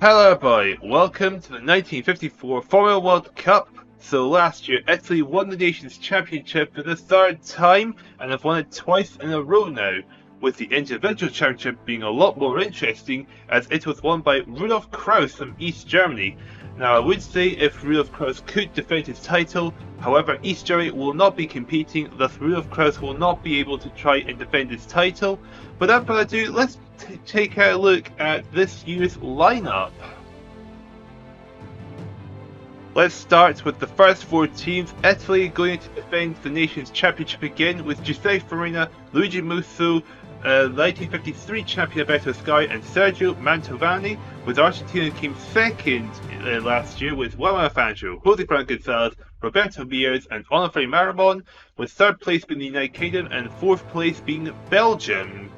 Hello everybody, welcome to the 1954 Formula World Cup. So last year, Italy won the Nations Championship for the third time and have won it twice in a row now, with the individual championship being a lot more interesting as it was won by Rudolf Kraus from East Germany. Now I would say if Rudolf Kraus could defend his title, however East Germany will not be competing, thus Rudolf Kraus will not be able to try and defend his title. But without further ado, let's take a look at this year's lineup. Let's start with the first four teams. Italy going to defend the Nations Championship again with Giuseppe Farina, Luigi Musso, 1953 champion Alberto Ascari and Sergio Mantovani, with Argentina came second last year with Juan Fangio, Jose Fran Gonzalez, Roberto Mears and Onofre Maramon, with third place being the United Kingdom and fourth place being Belgium.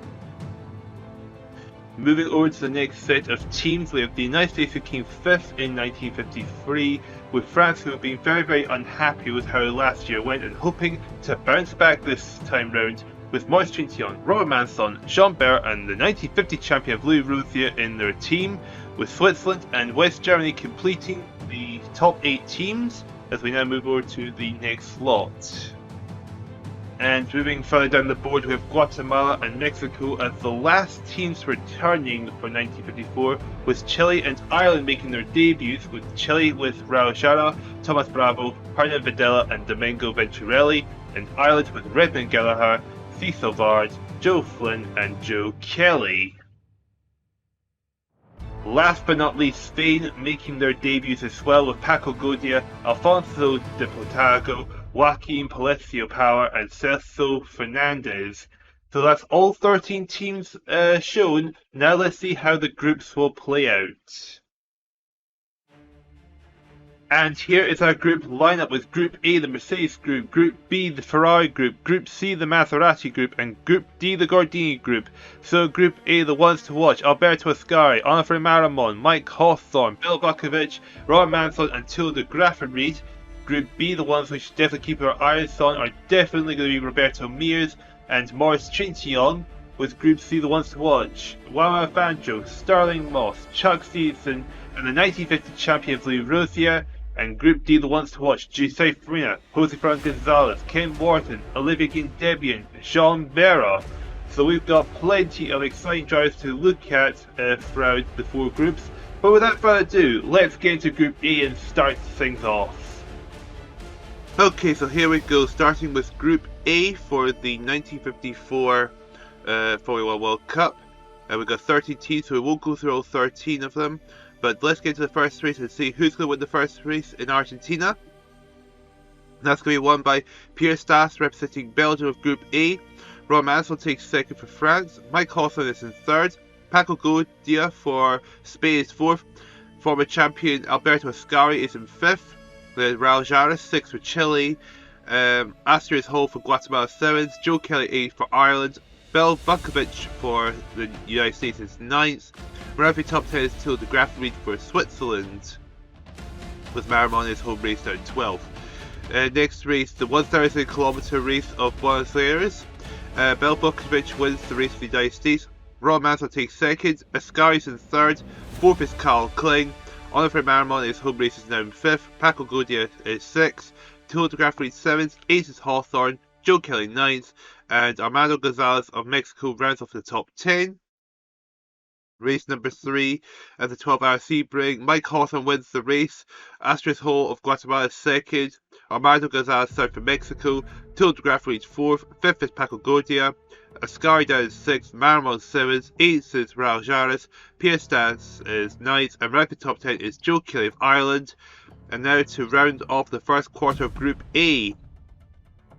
Moving over to the next set of teams, we have the United States who came 5th in 1953, with France who have been very unhappy with how last year went and hoping to bounce back this time round, with Maurice Trintignant, Robert Manson, Jean Bert and the 1950 champion Louis Routhier in their team, with Switzerland and West Germany completing the top 8 teams, as we now move over to the next slot. And moving further down the board, we have Guatemala and Mexico as the last teams returning for 1954, with Chile and Ireland making their debuts, with Chile with Raul Jara, Thomas Bravo, Hernan Videla and Domingo Venturelli, and Ireland with Redmond Gallagher, Cecil Vard, Joe Flynn and Joe Kelly. Last but not least, Spain making their debuts as well, with Paco Godia, Alfonso de Potago, Joaquin Palacio Power and Celso Fernandez. So that's all 13 teams shown. Now let's see how the groups will play out. And here is our group lineup, with Group A the Mercedes group, Group B the Ferrari group, Group C the Maserati group, and Group D the Gordini group. So Group A, the ones to watch: Alberto Ascari, Onofre Maramon, Mike Hawthorne, Bill Vukovic, Robert Manson and Till de Graffenried. Group B, the ones we should definitely keep our eyes on, are definitely going to be Roberto Mears and Maurice Trintignant. With Group C, the ones to watch: Juan Fangio, Sterling Moss, Chuck Stevenson, and the 1950 champion Louis Routhier. And Group D, the ones to watch: Giuseppe Farina, Jose Fran Gonzalez, Ken Wharton, Olivier Guindebian, Jean Bera. So we've got plenty of exciting drivers to look at throughout the four groups. But without further ado, let's get into Group A and start things off. Okay, so here we go, starting with Group A for the 1954 Formula World Cup. We've got 13 teams, so we won't go through all 13 of them. But let's get to the first race and see who's going to win the first race in Argentina. That's going to be won by Pierre Stas representing Belgium of Group A. Ron Mansell takes second for France. Mike Hawthorne is in third. Paco Godia for Spain is fourth. Former champion Alberto Ascari is in fifth. Raul Jara sixth for Chile. Asturias Hall for Guatemala seventh. Joe Kelly eighth for Ireland. Bill Vukovic for the United States is 9th. Murphy top 10 is Till de Graffenried for Switzerland, with Maramon his home race down 12th. Next race, the 1,000 kilometer race of Buenos Aires. Bill Vukovic wins the race for the United States. Ron Mansell takes second. Ascari's in third. Fourth is Carl Kling. Onofre Maramon his home race is now in 5th. Paco Godia is 6th. Till de Graffenried 7th. 8th is Hawthorne. Joe Kelly 9th. And Armando Gonzalez of Mexico rounds off the top 10. Race number 3 at the 12-hour Sebring. Mike Hawthorne wins the race. Asturias Hall of Guatemala is second. Armando Gonzalez third for Mexico. Till de Graffenried 4th. 5th is Paco Godia. Ascari down is 6th. Maramon 7th. 8th is Raul Jaras. Pierre Stas is 9th. And rounding top 10 is Joe Kelly of Ireland. And now to round off the first quarter of Group A.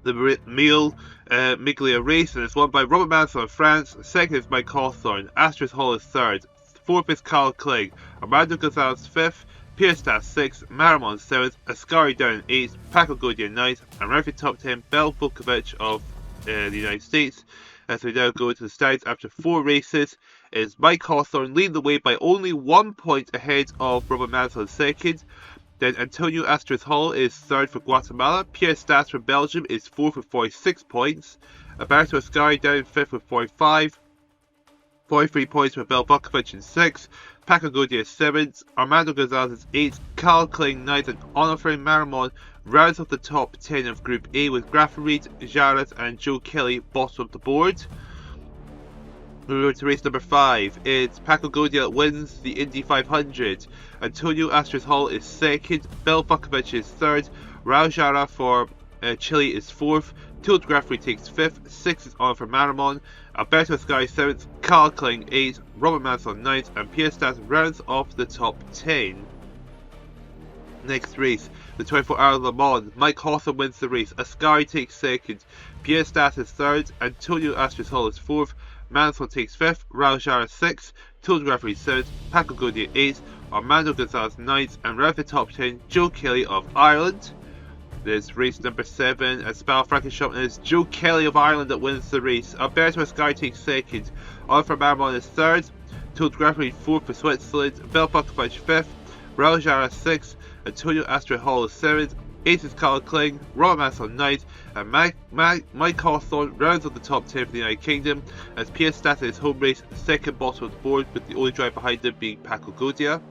The Mille Miglia race, and it's won by Robert Manson of France. Second is Mike Hawthorne. Asturias Hall is third. Fourth is Carl Kling. Armando Gonzalez fifth. Pierre Stas sixth. Maramon seventh. Ascari down 8th. Paco Godia 9th. And rounding top 10, Bill Vukovic of the United States. As we now go into the standings after 4 races, is Mike Hawthorne leading the way by only 1 point ahead of Robert Manson second. Then Antonio Asturias Hall is third for Guatemala. Pierre Stas for Belgium is fourth with 46 points. Alberto Ascari down fifth with 45. 43 points for Bell Vukovic in 6th, Paco Gaudia 7th, Armando Gonzalez 8th, Carl Kling 9th, and Onofre Marimon rounds off the top 10 of Group A with Graffarid, Jarrett and Joe Kelly bottom of the board. Moving over to race number 5, it's Paco Gaudia that wins the Indy 500, Antonio Astros Hall is 2nd, Bell Vukovic is 3rd, Raul Jara for Chile is 4th, Toad Graffarid takes 5th, 6th is Onofre Marimon, Alberto Ascari 7th, Carl Kling 8th, Robert Manson 9th, and Pierre Stas rounds off the top 10. Next race, the 24-hour Le Mans, Mike Hawthorne wins the race, Ascari takes 2nd, Pierre Stas is 3rd, Antonio Astros Hall is 4th, Manson takes 5th, Raul Jara 6th, Toad Graffarid 7th, Paco Gaudia 8th, Armando Gonzalez 9th, and round the top 10, Joe Kelly of Ireland. There's race number 7 at Spa-Francorchamps, and it's Joe Kelly of Ireland that wins the race. Alberto Ascari takes 2nd, Onofre Marimon is 3rd, Toad Graffarid 4th for Switzerland, Bell Vukovic 5th, Raul Jara 6th, Antonio Astros Hall is 7th, 8th is Carl Kling, Robert Manson 9th, and Mike Hawthorne rounds up the top 10 for the United Kingdom, as Pierre Stas in his home race, 2nd bottom of the board, with the only driver behind him being Paco Gaudia.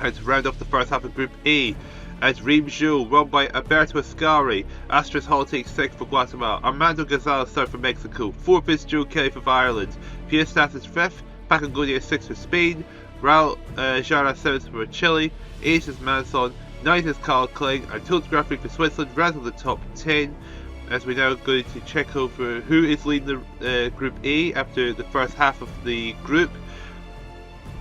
And to round off the first half of Group A, as Reims run by Alberto Ascari, Astros Hall takes 6th for Guatemala, Armando Gonzalez 3rd for Mexico, 4th is Joe Kelly for Ireland, Pierre Stas is 5th, Paco Gaudia is 6th for Spain, Raul Jara 7th for Chile, 8th is Manson, 9th is Carl Kling, and Toad Graffarid for Switzerland rounds of the top 10. As we now go to check over who is leading the Group A after the first half of the group.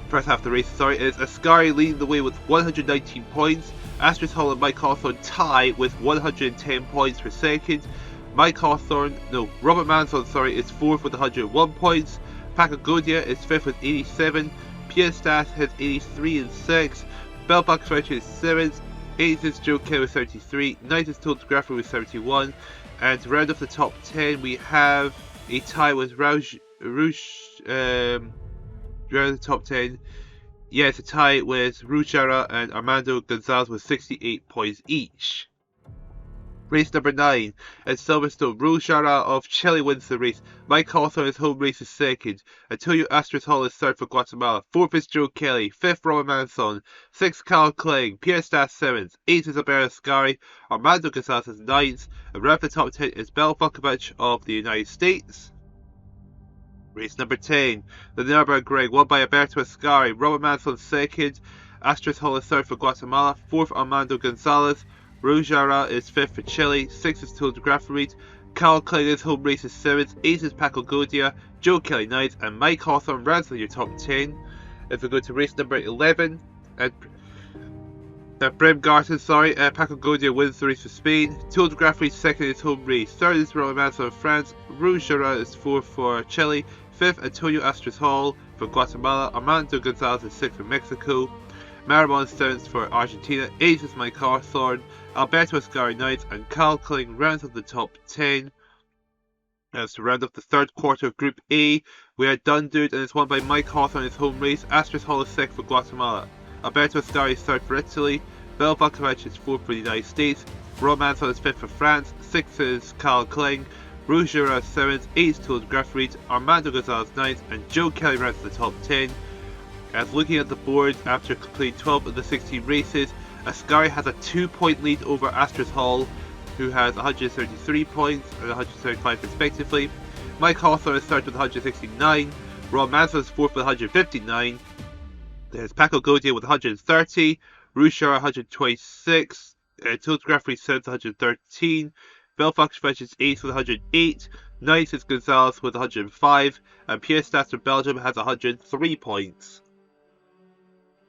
First half of the race, sorry, is Ascari leading the way with 119 points. Astros Hall and Mike Hawthorne tie with 110 points for 2nd. Robert Manson, is 4th with 101 points. Paco Gaudia is 5th with 87. Pierre Stas has 83 and 6th. Bell Vukovic is 7th. 8th is Joe Kelly with 33. 9th is Toad Graffarid with 71. And to round off the top 10, we have a tie with round the top 10. Yeah, it's a tie with Raul Jara and Armando Gonzalez with 68 points each. Race number 9 at Silverstone, Raul Jara of Chile wins the race. Mike Hawthorne's home race is 2nd. Antonio Astros Hall is 3rd for Guatemala. 4th is Joe Kelly. 5th Robert Manson. 6th Carl Kling. Pierre Stas 7th. 8th is Alberto Ascari. Armando Gonzalez is 9th. And round the top 10 is Bell Vukovic of the United States. Race number 10, the Nürburgring Ring, won by Alberto Ascari, Robert Manson 2nd, Astros Hall is 3rd for Guatemala, 4th Armando Gonzalez, Raul Jara is 5th for Chile, 6th is Toad Graffarid, Carl Kling's home race is 7th, 8th is Paco Gaudia, Joe Kelly 9th, and Mike Hawthorne rounds out your top 10. If we go to race number 11, at Bremgarten, Paco Gaudia wins the race for Spain, Toad Graffarid 2nd in his home race, 3rd is Robert Manson of France, Raul Jara is 4th for Chile, 5th Antonio Astros Hall for Guatemala, Armando Gonzalez is 6th for Mexico, Marimon 7th for Argentina, 8th is Mike Hawthorne, Alberto Ascari 9th, and Carl Kling rounds up the top 10. As to round up the third quarter of Group A, we had Dunderd and it's won by Mike Hawthorne in his home race, Astros Hall is 6th for Guatemala, Alberto Ascari is 3rd for Italy, Bell Vukovic is 4th for the United States, Robert Manson is 5th for France, 6th is Carl Kling, Raul Jara 7th, 8th Toad Graffarid, Armando Gonzalez 9th, and Joe Kelly rounds the top 10. As looking at the board after completing 12 of the 16 races, Ascari has a 2-point lead over Astros Hall, who has 133 points and 135 respectively. Mike Hawthorne is 3rd with 169, Rob Manson is 4th with 159, there's Paco Gaudia with 130, Raul Jara 126, Toad Graffarid 7th with 113, Bell Vukovic is 8th with 108, 9th is Gonzalez with 105, and Pierre Stas from Belgium has 103 points.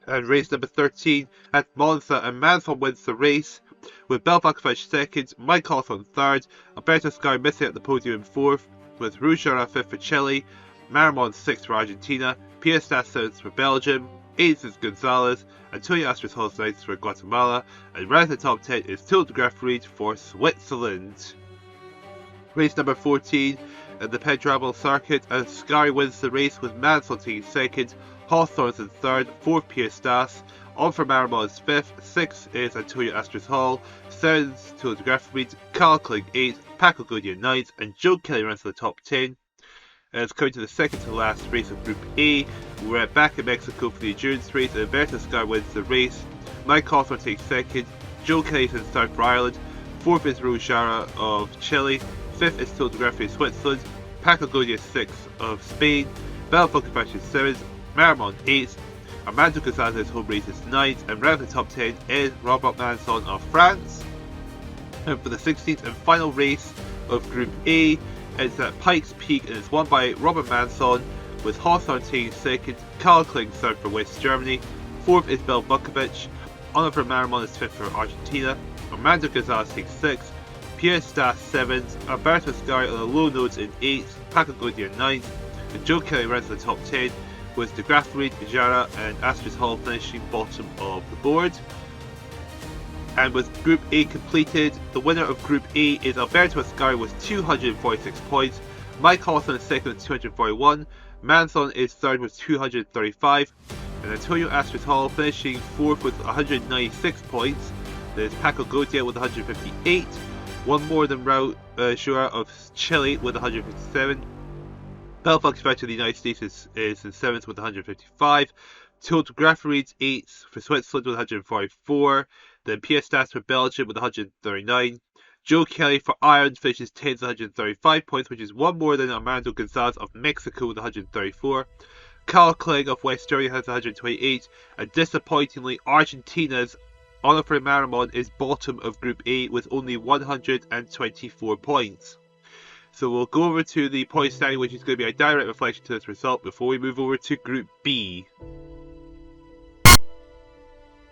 And race number 13 at Monza, and Manson wins the race, with Bell Vukovic 2nd, Mike Hawthorne 3rd, Alberto Ascari missing at the podium in 4th, with Raul Jara 5th for Chile, Marimon 6th for Argentina, Pierre Stas 7th for Belgium, 8th is Gonzalez, Antonio Astros Hall 9th for Guatemala, and round the top 10 is Toad Graffarid for Switzerland. Race number 14 at the Pendragon circuit, and Ascari wins the race with Manson taking 2nd, Hawthorne in 3rd, 4th Pierre Stas, Onofre Marimon is 5th, 6th is Antonio Astros Hall, 7th is Toad Graffarid, Carl Kling 8th, Paco Gaudia 9th, and Joe Kelly runs to the top 10. And it's coming to the second to last race of Group A. We're back in Mexico for the endurance race, and Alberto Sky wins the race. Mike Hawthorne takes second, Joe Kelly is in third for Ireland, fourth is Raul Jara of Chile, fifth is Toto Graffi of Switzerland, Paco Gaudia 6th of Spain, Bell Buckebash is 7th, Maramon 8th, Armando Gonzalez home race is 9th, and round the top 10 is Robert Manson of France. And for the 16th and final race of Group A, it's at Pikes Peak and it's won by Robert Manson, with Hawthorne taking second, Karl Kling third for West Germany, fourth is Bell Bukovic, Oliver Maramon is fifth for Argentina, Armando Gonzalez takes sixth, Pierre Stas 7th, Alberto Sky on a low note in 8th, Paco Gaudia 9th, and Joe Kelly rounds the top 10, with De Graafreed, Jara and Astrid Hall finishing bottom of the board. And with Group A completed, the winner of Group A is Alberto Sky with 246 points, Mike Hawthorne is second with 241, Manson is third with 235, and Antonio Astrid Hall finishing fourth with 196 points. There's Paco Gaudia with 158, one more than Raul Jara of Chile with 157. Bell Bukovic of the United States is in 7th with 155. Toto Grafreed 8th for Switzerland with 144. Then Pierre Stas for Belgium with 139. Joe Kelly for Ireland finishes 10th with 135 points, which is one more than Armando Gonzalez of Mexico with 134. Karl Kling of West Germany has 128. And disappointingly, Argentina's Oliver Maramon is bottom of Group A with only 124 points. So we'll go over to the point standing, which is going to be a direct reflection to this result before we move over to Group B.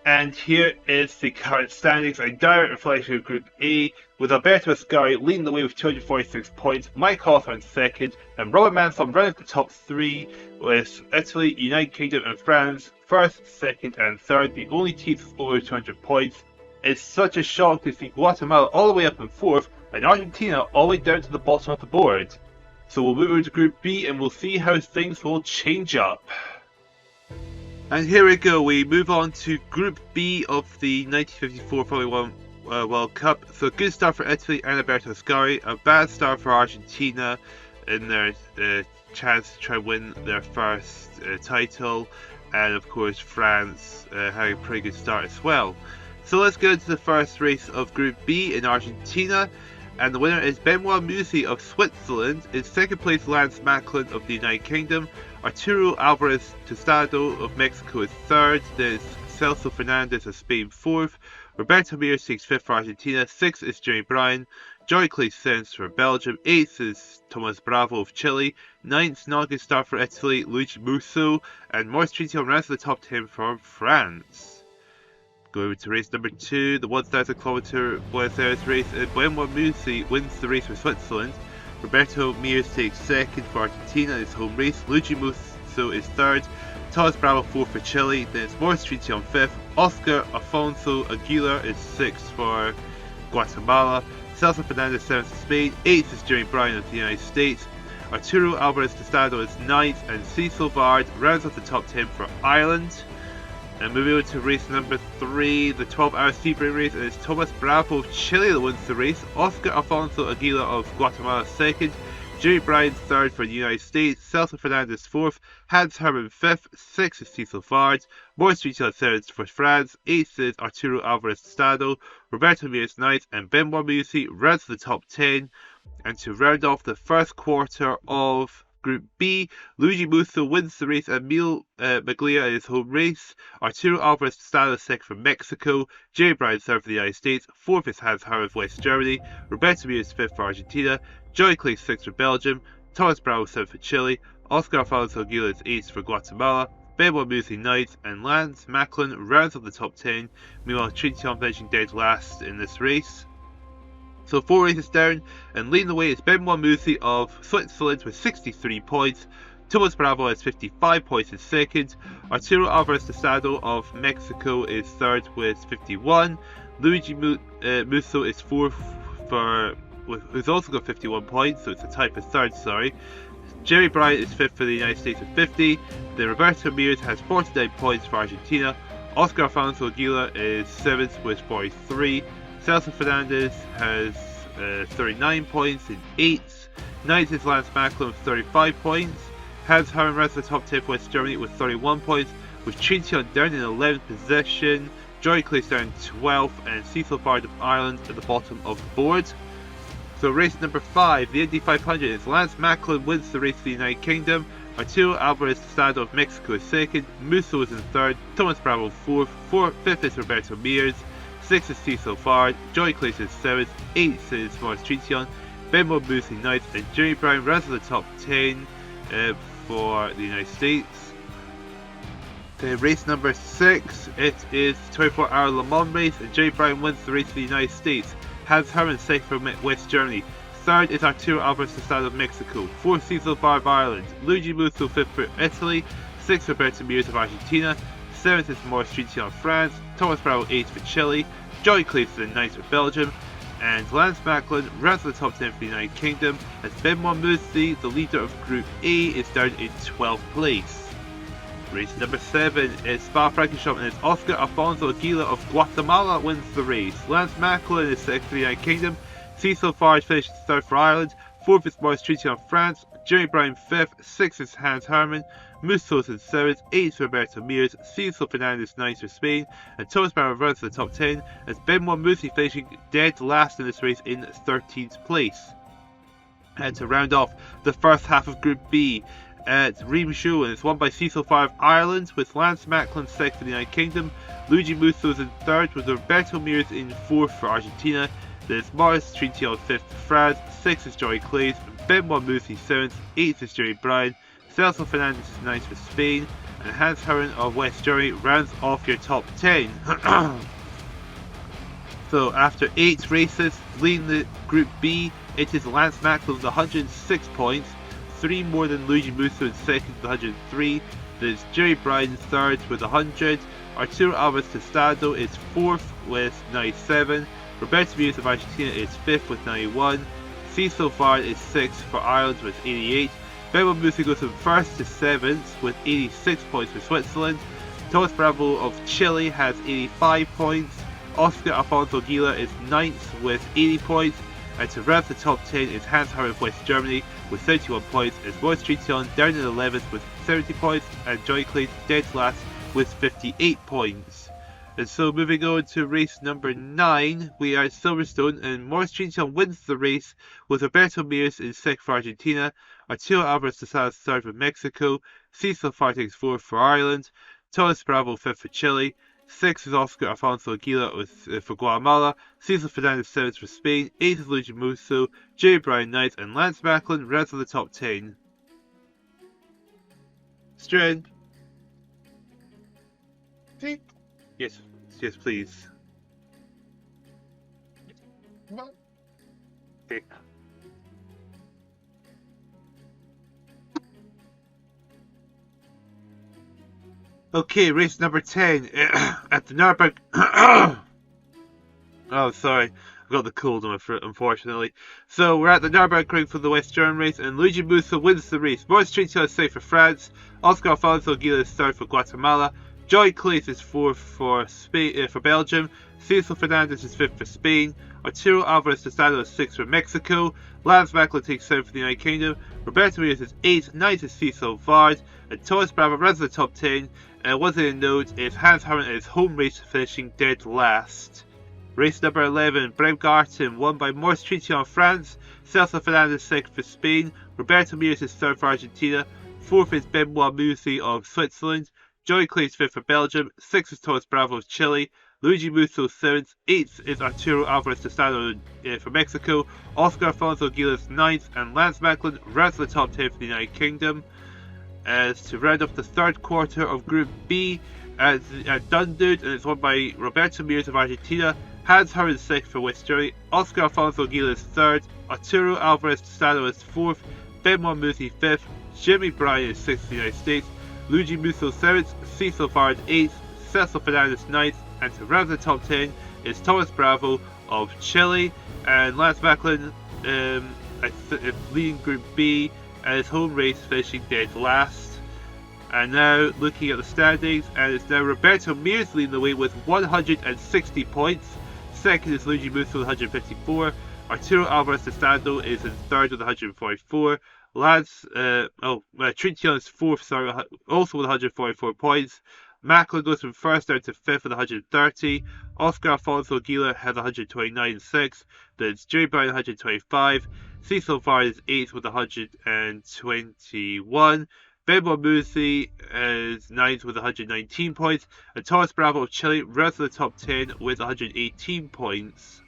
And here is the current standings, a direct reflection of Group A, with Alberto Sky leading the way with 246 points, Mike Hawthorne second, and Robert Manson running the top three, with Italy, United Kingdom and France first, second and third, the only teams with over 200 points. It's such a shock to see Guatemala all the way up in fourth, and Argentina all the way down to the bottom of the board. So we'll move over to Group B and we'll see how things will change up. And here we go, we move on to Group B of the 1954 Formula 1 World Cup. So a good start for Italy and Alberto Sky, a bad start for Argentina in their chance to try and win their first title, and of course France having a pretty good start as well. So let's go to the first race of Group B in Argentina, and the winner is Benoit Musi of Switzerland. In second place, Lance Macklin of the United Kingdom. Arturo Alvarez Tostado of Mexico is third. There's Celso Fernandez of Spain fourth. Roberto Mir takes fifth for Argentina. Sixth is Jerry Bryan. Joy Clay 7th for Belgium. Eighth is Thomas Bravo of Chile. Ninth, not a good start for Italy, Luigi Musso. And Maurice Trintignant rounds the top 10 for France. Go over to race number 2, the 1,000 km Buenos Aires race. Benoit Musi wins the race for Switzerland. Roberto Mir takes second for Argentina in his home race. Luigi Musso is third. Thomas Bravo 4th for Chile. Then it's Maurice Trintignant 5th. Oscar Afonso Aguilar is 6th for Guatemala. Celso Fernandez 7th for Spain. 8th is Jerry Bryan of the United States. Arturo Alvarez Tostado is 9th. And Cecil Vard rounds off the top 10 for Ireland. And moving on to race number 3, the 12-hour Sebring race, and it's Thomas Bravo of Chile that wins the race. Oscar Afonso Aguilar of Guatemala second. Jerry Bryan third for the United States. Celso Fernandez fourth. Hans Hermann fifth. Sixth is Cecil Vard. Maurice Trintignant seventh for France. Eighth is Arturo Alvarez Tostado. Roberto Mir is ninth, and Benoit Musi rounds the top 10. And to round off the first quarter of Group B, Luigi Musso wins the race and Emil Maglia in his home race. Arturo Alvarez Tostado second for Mexico. Jerry Bryan third for the United States. Fourth is Hans Hermann of West Germany. Roberto Mir is fifth for Argentina. Joy Clay sixth for Belgium. Thomas Bravo seventh for Chile. Oscar Afonso Aguilar is eighth for Guatemala. Benoit Musi ninth, and Lance Macklin rounds up the top 10. Meanwhile, Trintignant finishing dead last in this race. So 4 races down, and leading the way is Benoit Musi of Switzerland with 63 points. Thomas Bravo has 55 points in second. Arturo Alvarez Tostado of Mexico is third with 51. Luigi Musso is fourth who's also got 51 points, so it's a tie for third, sorry. Jerry Bryan is fifth for the United States with 50. Then Roberto Mir has 49 points for Argentina. Oscar Afonso Aguilar is seventh with 43. Celso Fernandez has 39 points in 8th. 9th is Lance Macklin with 35 points. Hans Hermann runs the top 10 for West Germany with 31 points, with Trintian down in 11th position, Joy Claes down 12th, and Cecil Bard of Ireland at the bottom of the board. So race number 5, the Indy 500, is Lance Macklin wins the race for the United Kingdom, Arturo Alvarez Tostado of Mexico is 2nd, Musso is in 3rd, Thomas Bravo 4th, 5th is Roberto Mears, 6th is Cecil Bard, Joy Claes is 7th, 8th is Maurice Trintian, Benoit Mouzy 9th, and Jeremy Bryan runs the top 10 for the United States. Race number 6, it is 24-hour Le Mans race, and Jeremy Bryan wins the race for the United States. Hans Hermann 2nd from West Germany. 3rd is Arturo Alvarez Tostado of Mexico. 4th Cecil Bard of Ireland. Luigi Musso 5th for Italy. 6th Roberto Mears of Argentina. 7th is Maurice Trintian of France. Thomas Bravo 8th for Chile. Joy Claes is 9th for Belgium. And Lance Macklin runs the top 10 for the United Kingdom, as Benoit Mouzy, the leader of Group A, is down in 12th place. Race number 7 is Spa-Francorchamps, and it's Oscar Alfonso Aguila of Guatemala wins the race. Lance Macklin is 2nd for the United Kingdom. Cecil Bard finishes 3rd for Ireland. 4th is Maurice Trintian of France. Jeremy Bryan 5th. 6th is Hans Hermann. Musso is in 7th. 8th Roberto Mears. Cecil Fernandez 9th for Spain. And Thomas Bravo runs to the top 10, as Benoit Mouzy finishing dead last in this race in 13th place. And to round off the first half of Group B, at Reims, and it's won by Cecil Bard of Ireland, with Lance Macklin 2nd for the United Kingdom. Luigi Musso is in 3rd, with Roberto Mears in 4th for Argentina. There's Maurice Trintian 5th for France. 6th is Joy Claes. Benoit Mouzy 7th. 8th is Jeremy Bryan. Celso Fernandez is 9th for Spain. And Hans Hermann of West Germany rounds off your top 10. So after 8 races, leading the Group B, it is Lance Macklin with 106 points. 3 more than Luigi Musso in 2nd with 103. There's Jeremy Bryan 3rd with 100. Arturo Alvarez Tostado is 4th with 97. Roberto Mears of Argentina is 5th with 91. Cecil Bard is 6th for Ireland with 88. Benoit Mouzy goes from 1st to 7th with 86 points for Switzerland. Thomas Bravo of Chile has 85 points. Oscar Alfonso Aguila is 9th with 80 points. And to round the top 10 is Hans Hermann of West Germany with 31 points, as Maurice Trintian down in 11th with 70 points, and Joy Claes dead last with 58 points. And so moving on to race number 9, we are at Silverstone, and Maurice Trintian wins the race with Roberto Mears in 2nd for Argentina, Arturo Alvarez Tostado 3rd for Mexico, Cecil Bard 4th for Ireland, Thomas Bravo 5th for Chile. 6th is Oscar Alfonso Aguila for Guatemala, Cecil Fernandez 7th for Spain, 8th is Luigi Musso, Jeremy Bryan 9th, and Lance Macklin rounds of the top 10. Strand. Yes, yes, please. Okay. Okay, race number 10 at the Nürburgring. Oh, sorry. I've got the cold on my throat, unfortunately. So, we're at the Nürburgring for the West German race, and Luigi Musso wins the race. Maurice Trintian is 2nd for France. Oscar Alfonso Aguila is 3rd for Guatemala. Joy Claes is 4th for Spain, for Belgium. Cecil Fernandez is 5th for Spain. Arturo Alvarez Tostado is 6th for Mexico. Lance Macklin takes 7th for the United Kingdom. Roberto Mears is 8th. 9th is Cecil Bard. And Thomas Bravo runs the top 10. And one thing to note is Hans Hermann in his home race finishing dead last. Race number 11, Bremgarten, won by Maurice Trintian of France. Celso Fernandez 2nd for Spain. Roberto Mears is 3rd for Argentina. 4th is Benoit Mouzy of Switzerland. Joy Claes 5th for Belgium. 6th is Thomas Bravo of Chile. Luigi Musso 7th. 8th is Arturo Alvarez Tostado for Mexico. Oscar Alfonso Aguila is 9th. And Lance Macklin rounds the top 10 for the United Kingdom. As to round off the 3rd quarter of Group B at Dundalk, and it's won by Roberto Mears of Argentina. Hans Hermann is 6th for West Germany. Oscar Alfonso Aguila is 3rd. Arturo Alvarez Tostado is 4th. Benoit Mouzy 5th. Jeremy Bryan is 6th for the United States. Luigi Musso 7th. Cecil Bard 8th. Celso Fernandez 9th. And to round the top 10 is Thomas Bravo of Chile. And Lance Macklin leading Group B, and his home race finishing dead last. And now looking at the standings, and it's now Roberto Mears leading the way with 160 points. 2nd is Luigi Musso with 154. Arturo Alvarez de Stando is in third with 144. Trintignant is fourth, also with 144 points. Macklin goes from first down to fifth with 130. Oscar Alfonso Aguila has 129 and sixth. Then it's Jerry Bryan 125. Cecil Vargas is eighth with 121. Benoit Musi is ninth with 119 points. And Thomas Bravo of Chile runs to the top 10 with 118 points.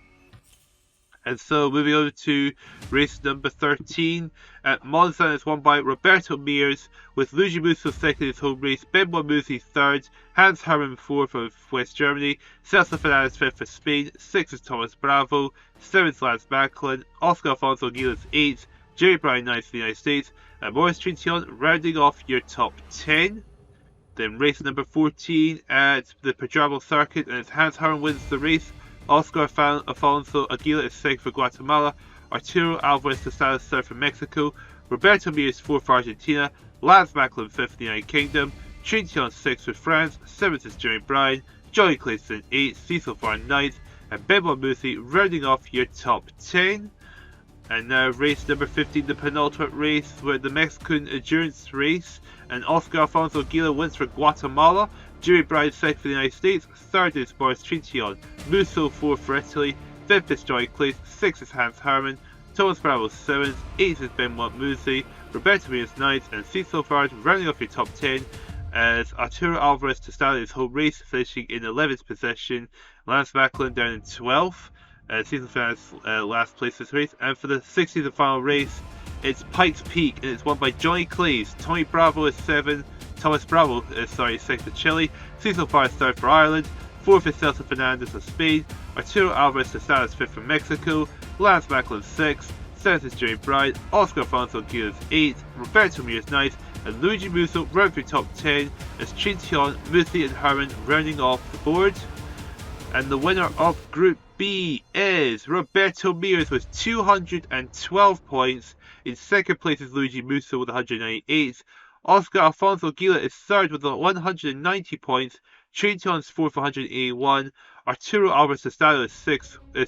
And so moving over to race number 13 at Monza, is won by Roberto Mears, with Luigi Musso second in his home race, Benoit Musi third, Hans Hermann fourth of West Germany, Celso Fernandez fifth for Spain, sixth is Thomas Bravo, seventh Lance Macklin, Oscar Alfonso Aguila eighth, Jerry Bryan ninth for the United States, and Maurice Trintignant rounding off your top 10. Then race number 14 at the Pedramel circuit, and it's Hans Hermann wins the race. Oscar Alfonso Aguila is second for Guatemala, Arturo Alvarez de Stando third for Mexico, Roberto Mears fourth for Argentina, Lance Macklin fifth for the United Kingdom, Trintignant sixth for France, seventh is Jerry Bryan, Johnny Clayton eighth, Cecil Varn ninth, and Benoit Musi rounding off your top 10. And now race number 15, the penultimate race, where the Mexican endurance race, and Oscar Alfonso Aguila wins for Guatemala, Jerry Bryan second for the United States, third is Maurice Trintignant, Musso fourth for Italy, fifth is Johnny Clayton, sixth is Hans Hermann, Thomas Bravo seventh, eighth is Benoit Musi, Roberto Mears ninth, and Cecil Varn rounding off your top 10 as Arturo Alvarez de Stando his home race, finishing in 11th position, Lance Macklin down in 12th. Cecil Fernandez last place this race, and for the 60th and final race, it's Pikes Peak, and it's won by Johnny Claes. Thomas Bravo is second for Chile, Cecil Varn is third for Ireland, fourth is Celso Fernandez of Spain, Arturo Alvarez de Stando is fifth for Mexico, Lance Macklin sixth, seventh is Jerry Bryan, Oscar Alfonso Aguila is eighth, Roberto Mears ninth, and Luigi Musso round through top 10 as Trintignant, Musi and Hermann rounding off the board. And the winner of Group B is Roberto Mears with 212 points. In second place is Luigi Musso with 198. Oscar Alfonso Aguila is third with 190 points. Trintignant is fourth with 181. Arturo Alvarez de Stando is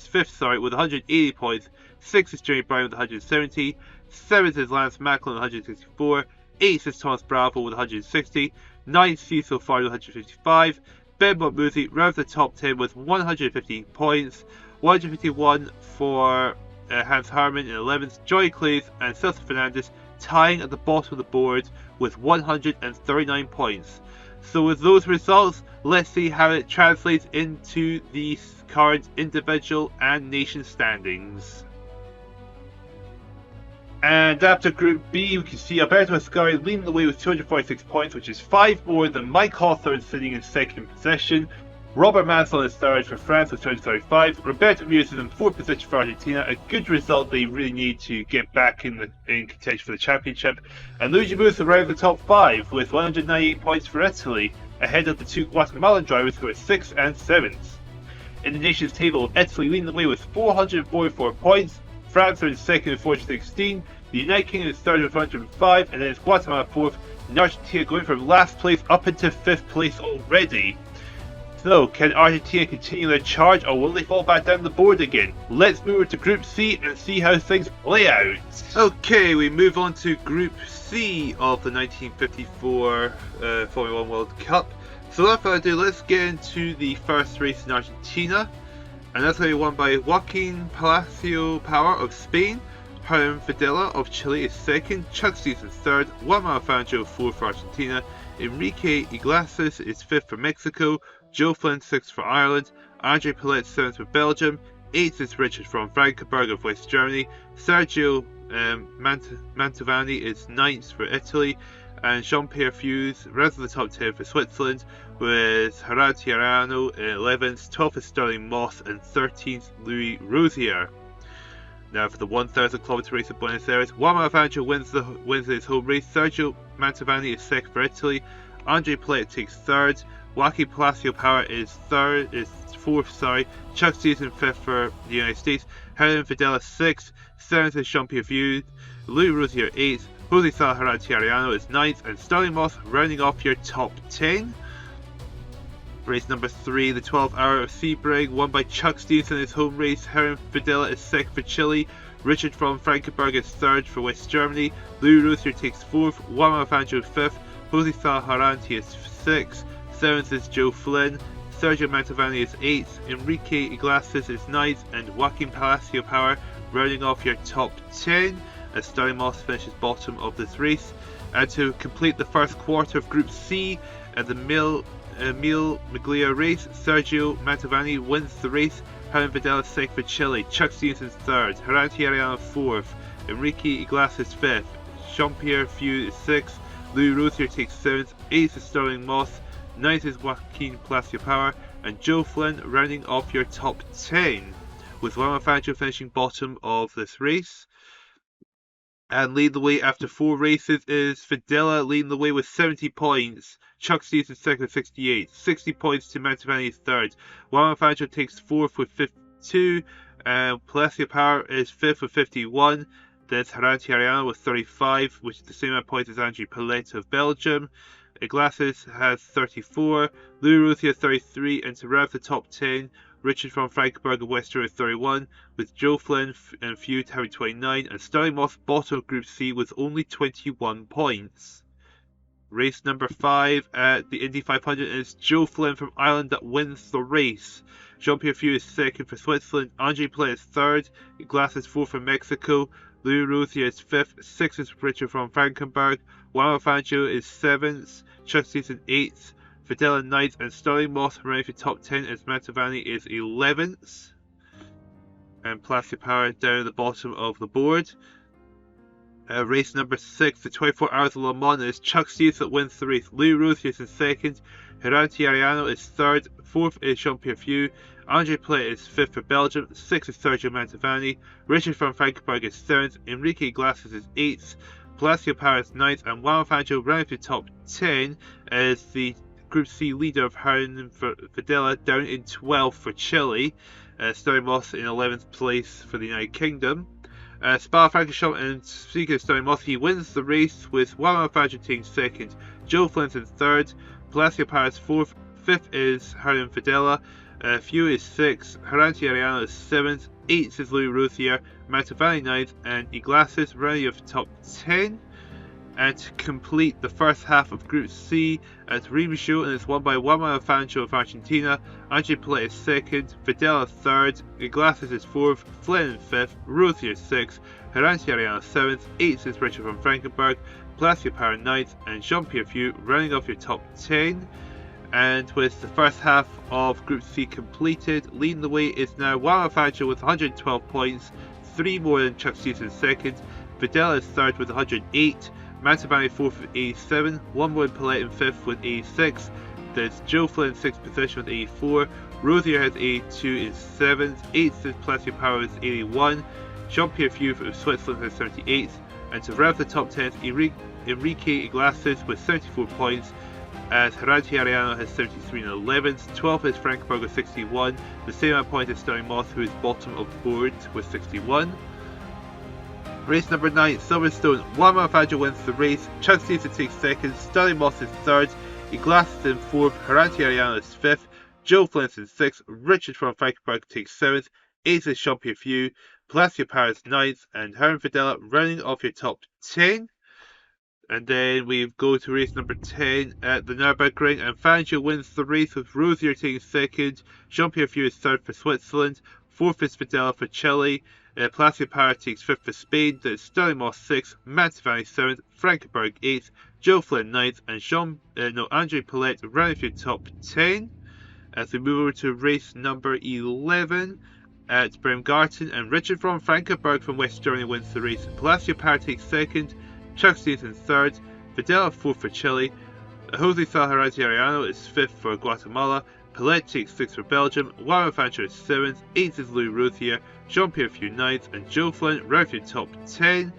fifth with 180 points. Sixth is Jerry Bryan with 170. Seventh is Lance Macklin with 164. Eighth is Thomas Bravo with 160. Ninth Cecil Varn with 155. Benoit Musi rounds the top 10 with 115 points, 151 for Hans Hermann in 11th, Johnny Claes and Celso Fernandez tying at the bottom of the board with 139 points. So with those results, let's see how it translates into the current individual and nation standings. And after Group B, we can see Alberto Ascari leading the way with 246 points, which is 5 more than Mike Hawthorne sitting in second position. Robert Mansell is third for France with 235. Roberto Mears is in fourth position for Argentina, a good result they really need to get back in contention for the championship. And Luigi Musso rounds the top 5 with 198 points for Italy, ahead of the two Guatemalan drivers who are 6th and 7th. In the nations table, Italy leading the way with 444 points. France are in second with 416, the United Kingdom is third with 105, and then it's Guatemala fourth, and Argentina going from last place up into 5th place already. So, can Argentina continue their charge, or will they fall back down the board again? Let's move over to Group C and see how things play out. Okay, we move on to Group C of the 1954 Formula 1 World Cup. So without further ado, let's get into the first race in Argentina. And that's going to be won by Joaquin Palacio Power of Spain, Hernan Fidela of Chile is second, Chuck Stevenson third, Juan Fangio fourth for Argentina, Enrique Iglesias is fifth for Mexico, Joe Flynn sixth for Ireland, Andre Pillet seventh for Belgium, eighth is Richard von Frankenberg of West Germany, Sergio Mantovani is ninth for Italy, and Jean-Pierre Fuse rounds the top 10 for Switzerland, with Gerard Tiarano in 11th, 12th is Sterling Moss, and 13th Louis Rosier. Now for the 1,000 km race at Buenos Aires, Juan Fangio wins his home race, Sergio Mantovani is second for Italy, Andre Pillet takes third, Joaquin Palacio Power is fourth, Chuck Stevenson fifth for the United States, Hernan Fidela sixth, seventh is Jean-Pierre Fuse, Louis Rosier eighth, Jose Gerard Tiarano is ninth, and Sterling Moss rounding off your top 10. Race number 3, the 12 Hour of Sebring, won by Chuck Stevenson in his home race. Herren Fidela is 2nd for Chile. Richard von Frankenberg is 3rd for West Germany. Louis Routhier takes 4th. Juan Alfangio 5th. Jose Salaharanti is 6th. 7th is Joe Flynn. Sergio Mantovani is 8th. Enrique Iglesias is 9th. And Joaquin Palacio Power rounding off your top 10 as Sterling Moss finishes bottom of this race. And to complete the first quarter of Group C at the Emil Maglia race, Sergio Mantovani wins the race. Herren Fidela 2nd for Chile. Chuck Stevenson 3rd. Herranti Arellano 4th. Enrique Iglesias 5th. Jean-Pierre Fiu is 6th. Louis Routhier takes 7th. 8th is Sterling Moss. 9th is Joaquin Palacio Power. And Joe Flynn rounding off your top 10, with Juan Alfangio finishing bottom of this race. And leading the way after 4 races is Fidela, leading the way with 70 points. Chuck Stevenson 2nd with 68. 60 points to Mantovani 3rd. Juan Alfangio takes 4th with 52. Palacio Power is 5th with 51. There's Herranti Arellano with 35, which is the same amount of points as Andrew Palet of Belgium. Iglesias has 34. Louis Routhier 33. And to round the top 10, Richard von Frankenberg of West Germany 31, with Joe Flynn and Feud having 29, and Sterling Moss bottom of Group C with only 21 points. Race number 5 at the Indy 500 is Joe Flynn from Ireland that wins the race. Jean-Pierre Fiu is 2nd for Switzerland, Andre Play is 3rd, Iglesias 4th for Mexico, Louis Routhier is 5th, 6th is Richard von Frankenberg, Juan Alfangio is 7th, Chuck Stevenson 8th, Fidela 9th, and Sterling Moss running for top 10 as Mantovani is 11th. And Palacio Power down at the bottom of the board. Race number 6, the 24 Hours of Le Mans, is Chuck Stevenson that wins the race. Louis Routhier is in 2nd. Herranti Arellano is 3rd. 4th is Jean-Pierre Fiu. Andre Play is 5th for Belgium. 6th is Sergio Mantovani. Richard von Frankenberg is 7th. Enrique Iglesias is 8th. Palacio Power is 9th. And Juan Alfangio running for top 10 is the Group C leader of Herren Fidela down in 12th for Chile. Sterling Moss in 11th place for the United Kingdom. Spa-Francorchamps, and speaking of Sterling Moss, he wins the race with Juan Alfangio taking 2nd, Joe Flynn in 3rd, Palacio Power is 4th, 5th is Herren Fidela, Fiu is 6th, Herranti Arellano is 7th, 8th is Louis Routhier, Mantovani 9th, and Iglesias running of top 10. And to complete the first half of Group C at Rimishow, and it's won by Juan Alfangio of Argentina. Andre Palet is 2nd, Fidela 3rd, Iglesias is 4th, Flynn 5th, Routhier 6th, Herranti Arellano 7th, 8th is Richard von Frankenberg, Palacio Power 9th, and Jean-Pierre Fiu rounding off your top 10. And with the first half of Group C completed, leading the way is now Juan Alfangio with 112 points, 3 more than Chuck Stevenson 2nd, Fidela is 3rd with 108, Mantovani 4th with 87, 1 more than Palet in 5th with 86, there's Joe Flynn in 6th position with 84, Routhier has 82 in 7th, 8th is Palacio Power with 81, Jean-Pierre Fiu of Switzerland has 78th, and to round the top 10 Enrique Iglesias with 74 points, as Herranti Arellano has 73 in 11th, 12th is Frankenberg with 61, the same amount of points as Sterling Moss, who is bottom of the board with 61. Race number 9, Silverstone. Juan Alfangio wins the race. Chuck Stevenson takes 2nd. Sterling Moss is 3rd. Iglesias in 4th. Herranti Arellano is 5th. Joe Flynn in 6th. Richard von Frankenberg takes 7th. 8th is Jean-Pierre Fiu. Palacio Power is 9th. And Herren Fidela rounding off your top 10. And then we go to race number 10 at the Nürburgring. And Fangio wins the race with Routhier taking 2nd. Jean-Pierre Fiu is 3rd for Switzerland. 4th is Fidela for Chile. Palacio Power takes 5th for Spain, there's Sterling Moss 6th, Mantovani 7th, Frankenberg 8th, Joe Flynn 9th, and Andre Palet rounding your top 10. As we move over to race number 11 at Bremgarten, and Richard von Frankenberg from West Germany wins the race. Palacio Power takes 2nd, Chuck Stevenson 3rd, Fidela 4th for Chile, Jose Salaharanti Arellano is 5th for Guatemala, Palet takes 6th for Belgium, Juan Alfangio is 7th, 8th is Louis Routhier, Jean-Pierre Fiu 9th, and Joe Flynn round your top 10.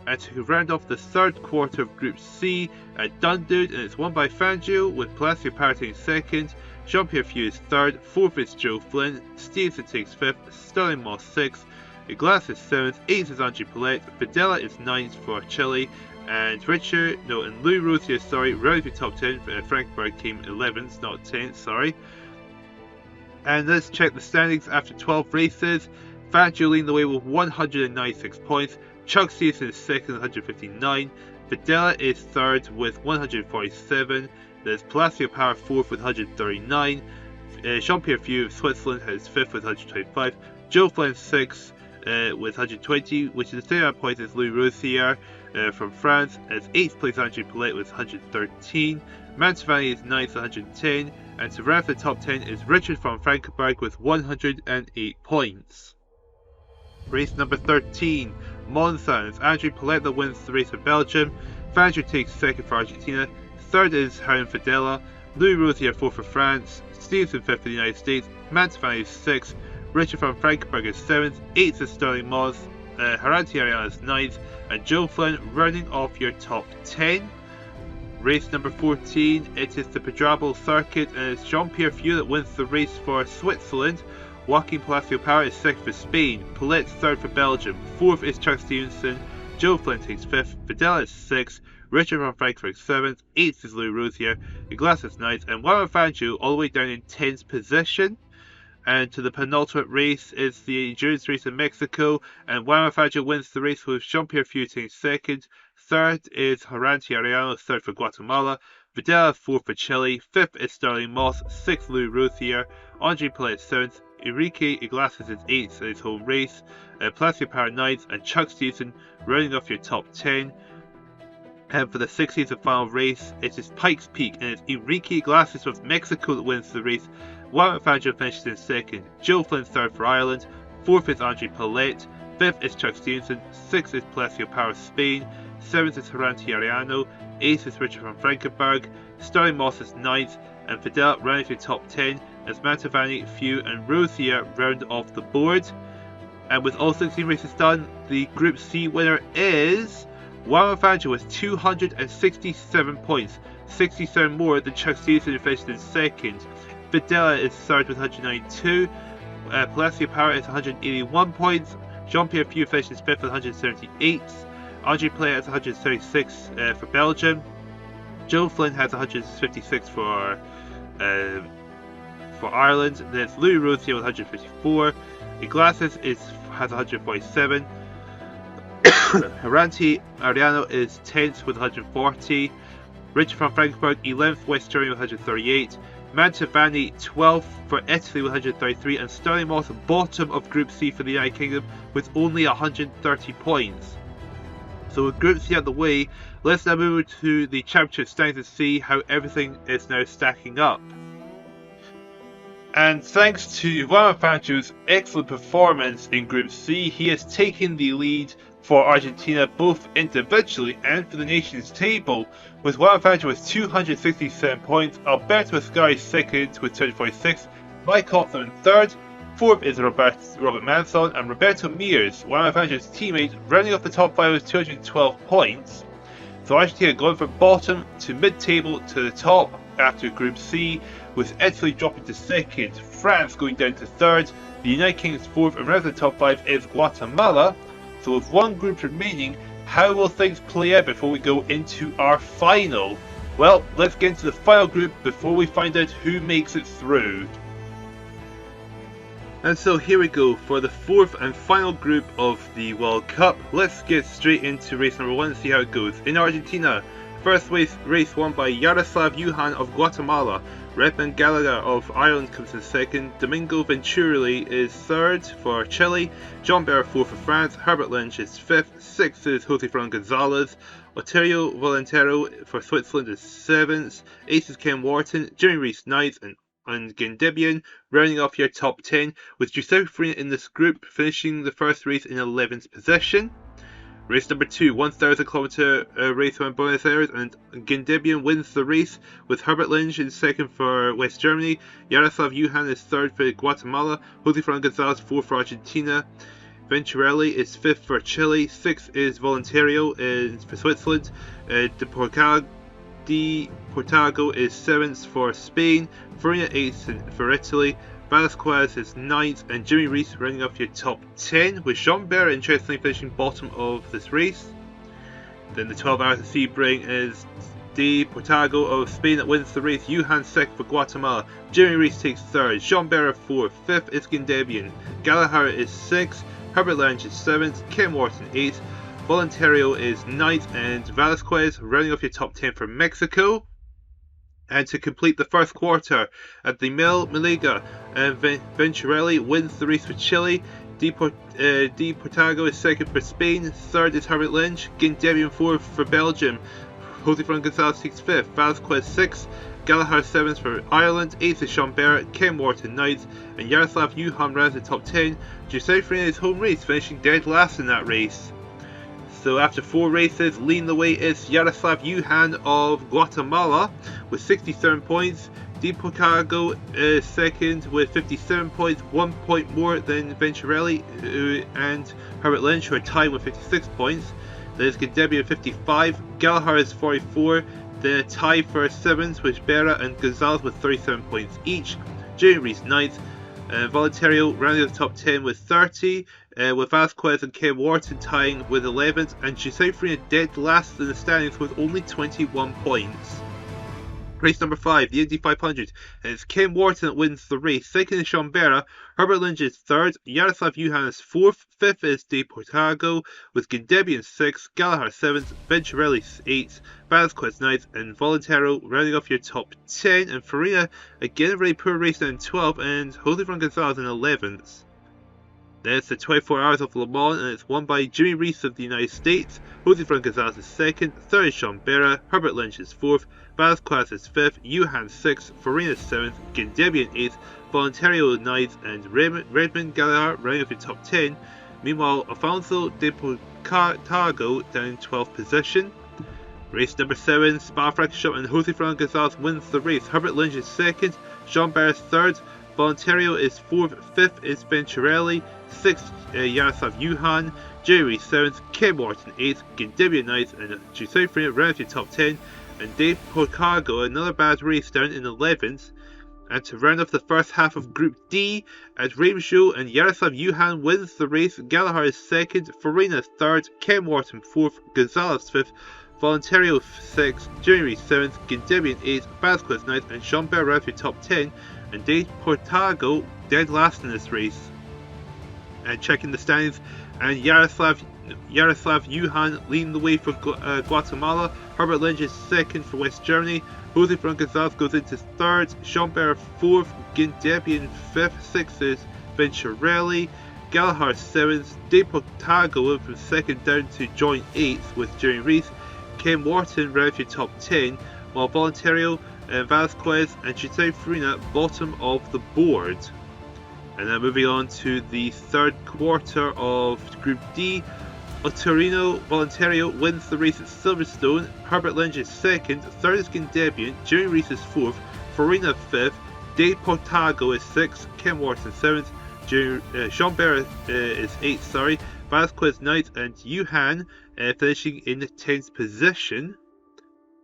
And to round off the third quarter of Group C at Dundalk, and it's won by Fangio with Palacio Power taking 2nd, Jean-Pierre Fiu is 3rd, 4th is Joe Flynn, Stevenson takes 5th, Sterling Moss 6th, Iglesias is 7th, 8th is Andre Palet, Fidela is 9th for Chile, And Louis Rothier, sorry, round your top 10. Frankenberg came 11th, not 10th, sorry. And let's check the standings after 12 races. Fangio leading the way with 196 points. Chuck Season is second with 159. Videla is third with 147. There's Palacio Power fourth with 139. Jean-Pierre Feu of Switzerland has fifth with 125. Joe Flynn sixth with 120, which is the same amount of points as Louis Rothier from France. As 8th place Andrew Paulette with 113. Mantovani is 9th with 110. And to round the top 10 is Richard von Frankenberg with 108 points. Race number 13, Monza. It's Andrew Paulette that wins the race for Belgium. Fangio takes second for Argentina. Third is Harry Videla. Louis Rothier fourth for France. Stevenson fifth for the United States. Mantovani is sixth. Richard von Frankenberg is seventh. Eighth is Sterling Moss. Haranti Ariana is ninth. And Joe Flynn rounding off your top 10. Race number 14, it is the Pedrabal circuit, and it's Jean-Pierre Feu that wins the race for Switzerland. Joaquin Palacio Power is second for Spain. Paulette's third for Belgium. Fourth is Chuck Stevenson. Joe Flynn takes fifth. Videla is sixth. Richard von Frankenberg seventh. Eighth is Louis Rothier. Iglas is ninth. And Juan Fangio all the way down in 10th position. And to the penultimate race is the endurance race in Mexico, and Juan Fangio wins the race with Jean-Pierre Feu taking second. Third is Haranti Arellano, third for Guatemala. Videla fourth for Chile. Fifth is Sterling Moss. Sixth Louis Rothier. Andre Paulette seventh. Enrique Iglesias is eighth in his home race. Palacio Power ninth, and Chuck Stevenson rounding off your top 10. And for the 60th and final race, it is Pikes Peak, and it's Enrique Iglesias of Mexico that wins the race. Juan Fangio finishes in second. Joe Flynn third for Ireland. Fourth is Andre Paulette. Fifth is Chuck Stevenson. Sixth is Palacio Power Spain. Seventh is Haranti Ariano. Eighth is Richard von Frankenberg. Sterling Moss is ninth. And Videla rounding your top 10 as Mantovani, Feu and Rothier round off the board. And with all 16 races done, the Group C winner is Juan Fangio with 267 points. 67 more than Chuck Stevenson, who finished in second. Videla is third with 192. Palacio Power is 181 points. Jean-Pierre Feu finishes fifth with 178. Andre Paulette has 136 for Belgium. Joe Flynn has 156 for Ireland. Then it's Louis Rothier with 154. Iglesias has 147. Haranti Ariano is 10th with 140. Richard von Frankenberg 11th, West Germany with 138. Mantovani 12th for Italy with 133, and Sterling Moss bottom of Group C for the United Kingdom with only 130 points. So with Group C out the way, let's now move to the Championship standings to see how everything is now stacking up. And thanks to Juan Fangio's excellent performance in Group C, he has taken the lead for Argentina both individually and for the nations table, with Juan Fangio with 267 points, Alberto Ascari second with 246, Mike Hawthorne third, fourth is Robert Manson, and Roberto Mears, Juan Fangio's teammate, rounding off the top 5 with 212 points. So Argentina going from bottom to mid-table to the top after Group C, with Italy dropping to second, France going down to third, the United Kingdom's fourth, and round the top 5 is Guatemala. So with one group remaining, how will things play out before we go into our final? Well, let's get into the final group before we find out who makes it through. And so here we go for the fourth and final group of the World Cup. Let's get straight into race number 1 and see how it goes. In Argentina, first race won by Yaroslav Yuhan of Guatemala. Redmond Gallagher of Ireland comes in second. Domingo Venturelli is third for Chile. John Barr fourth for France. Herbert Lynch is fifth. Sixth is Jose Fran Gonzalez. Oterio Volantero for Switzerland is seventh. Eighth is Ken Wharton. Jimmy Reese ninth, and Gendebian rounding off your top 10, with Giuseppe Farina in this group finishing the first race in 11th position. Race number 2, 1,000 kilometer race around Buenos Aires, and Gendebian wins the race with Herbert Lynch in second for West Germany. Yaroslav Yuhan is third for Guatemala. Jose Fran Gonzalez fourth for Argentina. Venturelli is fifth for Chile. Sixth is Voluntario for Switzerland. De Portago is seventh for Spain. Farina eighth for Italy. Velasquez is 9th, and Jimmy Reese rounding off your top 10, with Jean Barr interestingly finishing bottom of this race. Then the 12 hours at Sebring is De Portago of Spain that wins the race. Johan second for Guatemala. Jeremy Reese takes third. Jean Berra fourth. Fifth is Gindebian. Gallagher is sixth. Herbert Lange is seventh. Ken Wharton eighth. Voluntario is ninth. And Velasquez rounding off your top 10 for Mexico. And to complete the first quarter at the Mil Malaga, Venturelli wins the race for Chile. De Portago is second for Spain. Third is Herbert Lange. Gindebian fourth for Belgium. Jose Fran Gonzalez takes fifth. Velasquez sixth. Gallagher seventh for Ireland. Eighth is Sean Barrett. Ken Wharton ninth. And Yaroslav Yuhan rounds the top 10. Giuseppe Farina's home race, finishing dead last in that race. So after 4 races, leading the way is Yaroslav Yuhan of Guatemala with 67 points. De Portago is second with 57 points, 1 point more than Venturelli and Herbert Lange, who are tied with 56 points. There's Gindebian 55, Gallagher is 44, then a tie for 7th with Berra and Gonzalez with 37 points each. Jeremy Reese 9th, Voluntario rounding the top 10 with 30, with Vasquez and Ken Wharton tying with 11th, and Giuseppe Farina dead last in the standings with only 21 points. Race number 5, the Indy 500, and it's Ken Wharton that wins the race. Second is Sean Berra, Herbert Lange is third, Yaroslav Yuhan is fourth, fifth is De Portago, with Gindebian sixth, Gallagher seventh, Venturelli eighth, Vasquez ninth, and Voluntario rounding off your top 10, and Farina again a very poor race down 12, and Jose Fran Gonzalez in 11th. Then it's the 24 Hours of Le Mans, and it's won by Jimmy Reese of the United States. Jose Fran Gonzalez is second, third is Sean Berra, Herbert Lange is fourth, Vasquez is fifth, Yuhan sixth, Farina seventh, Gindebian eighth, Voluntario ninth, and Redmond Gallagher rounding off your top 10. Meanwhile, Alfonso De Portago down in 12th position. Race number 7, Spa-Francorchamps, and Jose Fran Gonzalez wins the race. Herbert Lange is second, Jean Berra is third, Voluntario is fourth, fifth is Venturelli, sixth Yaroslav Yuhan, Jerry 7th, Ken Wharton 8th, Gindebian 9th, and Giuseppe Farina rounds your top 10, and De Portago another bad race down in 11th. And to round off the first half of Group D, at Ramshaw and Yaroslav Yuhan wins the race. Gallagher is second, Farina third, Ken Wharton fourth, Gonzalez fifth, Voluntario 6th, Jeremy 7th, Gindebian 8th, Vasquez 9th, and Jean Berra rounds your top 10, and De Portago dead last in this race. And checking the standings, and Yaroslav Yuhan leading the way for Guatemala. Herbert Lange is second for West Germany. Jose Fran Gonzalez goes into third. Sean Berra fourth. Gindebian fifth. Sixth is Venturelli. Gallagher seventh. De Portago went from second down to join eighth with Jeremy Reese. Ken Wharton rounds your top 10, while Voluntario, Vasquez, and Giuseppe Farina bottom of the board. And then moving on to the third quarter of Group D, Torino Voluntario wins the race at Silverstone. Herbert Lange is second, third is Gindebian, Jeremy Reese is fourth, Farina fifth, De Portago is sixth, Ken Wharton seventh, Jean Berra is eighth, Vasquez ninth, and Yuhan finishing in 10th position.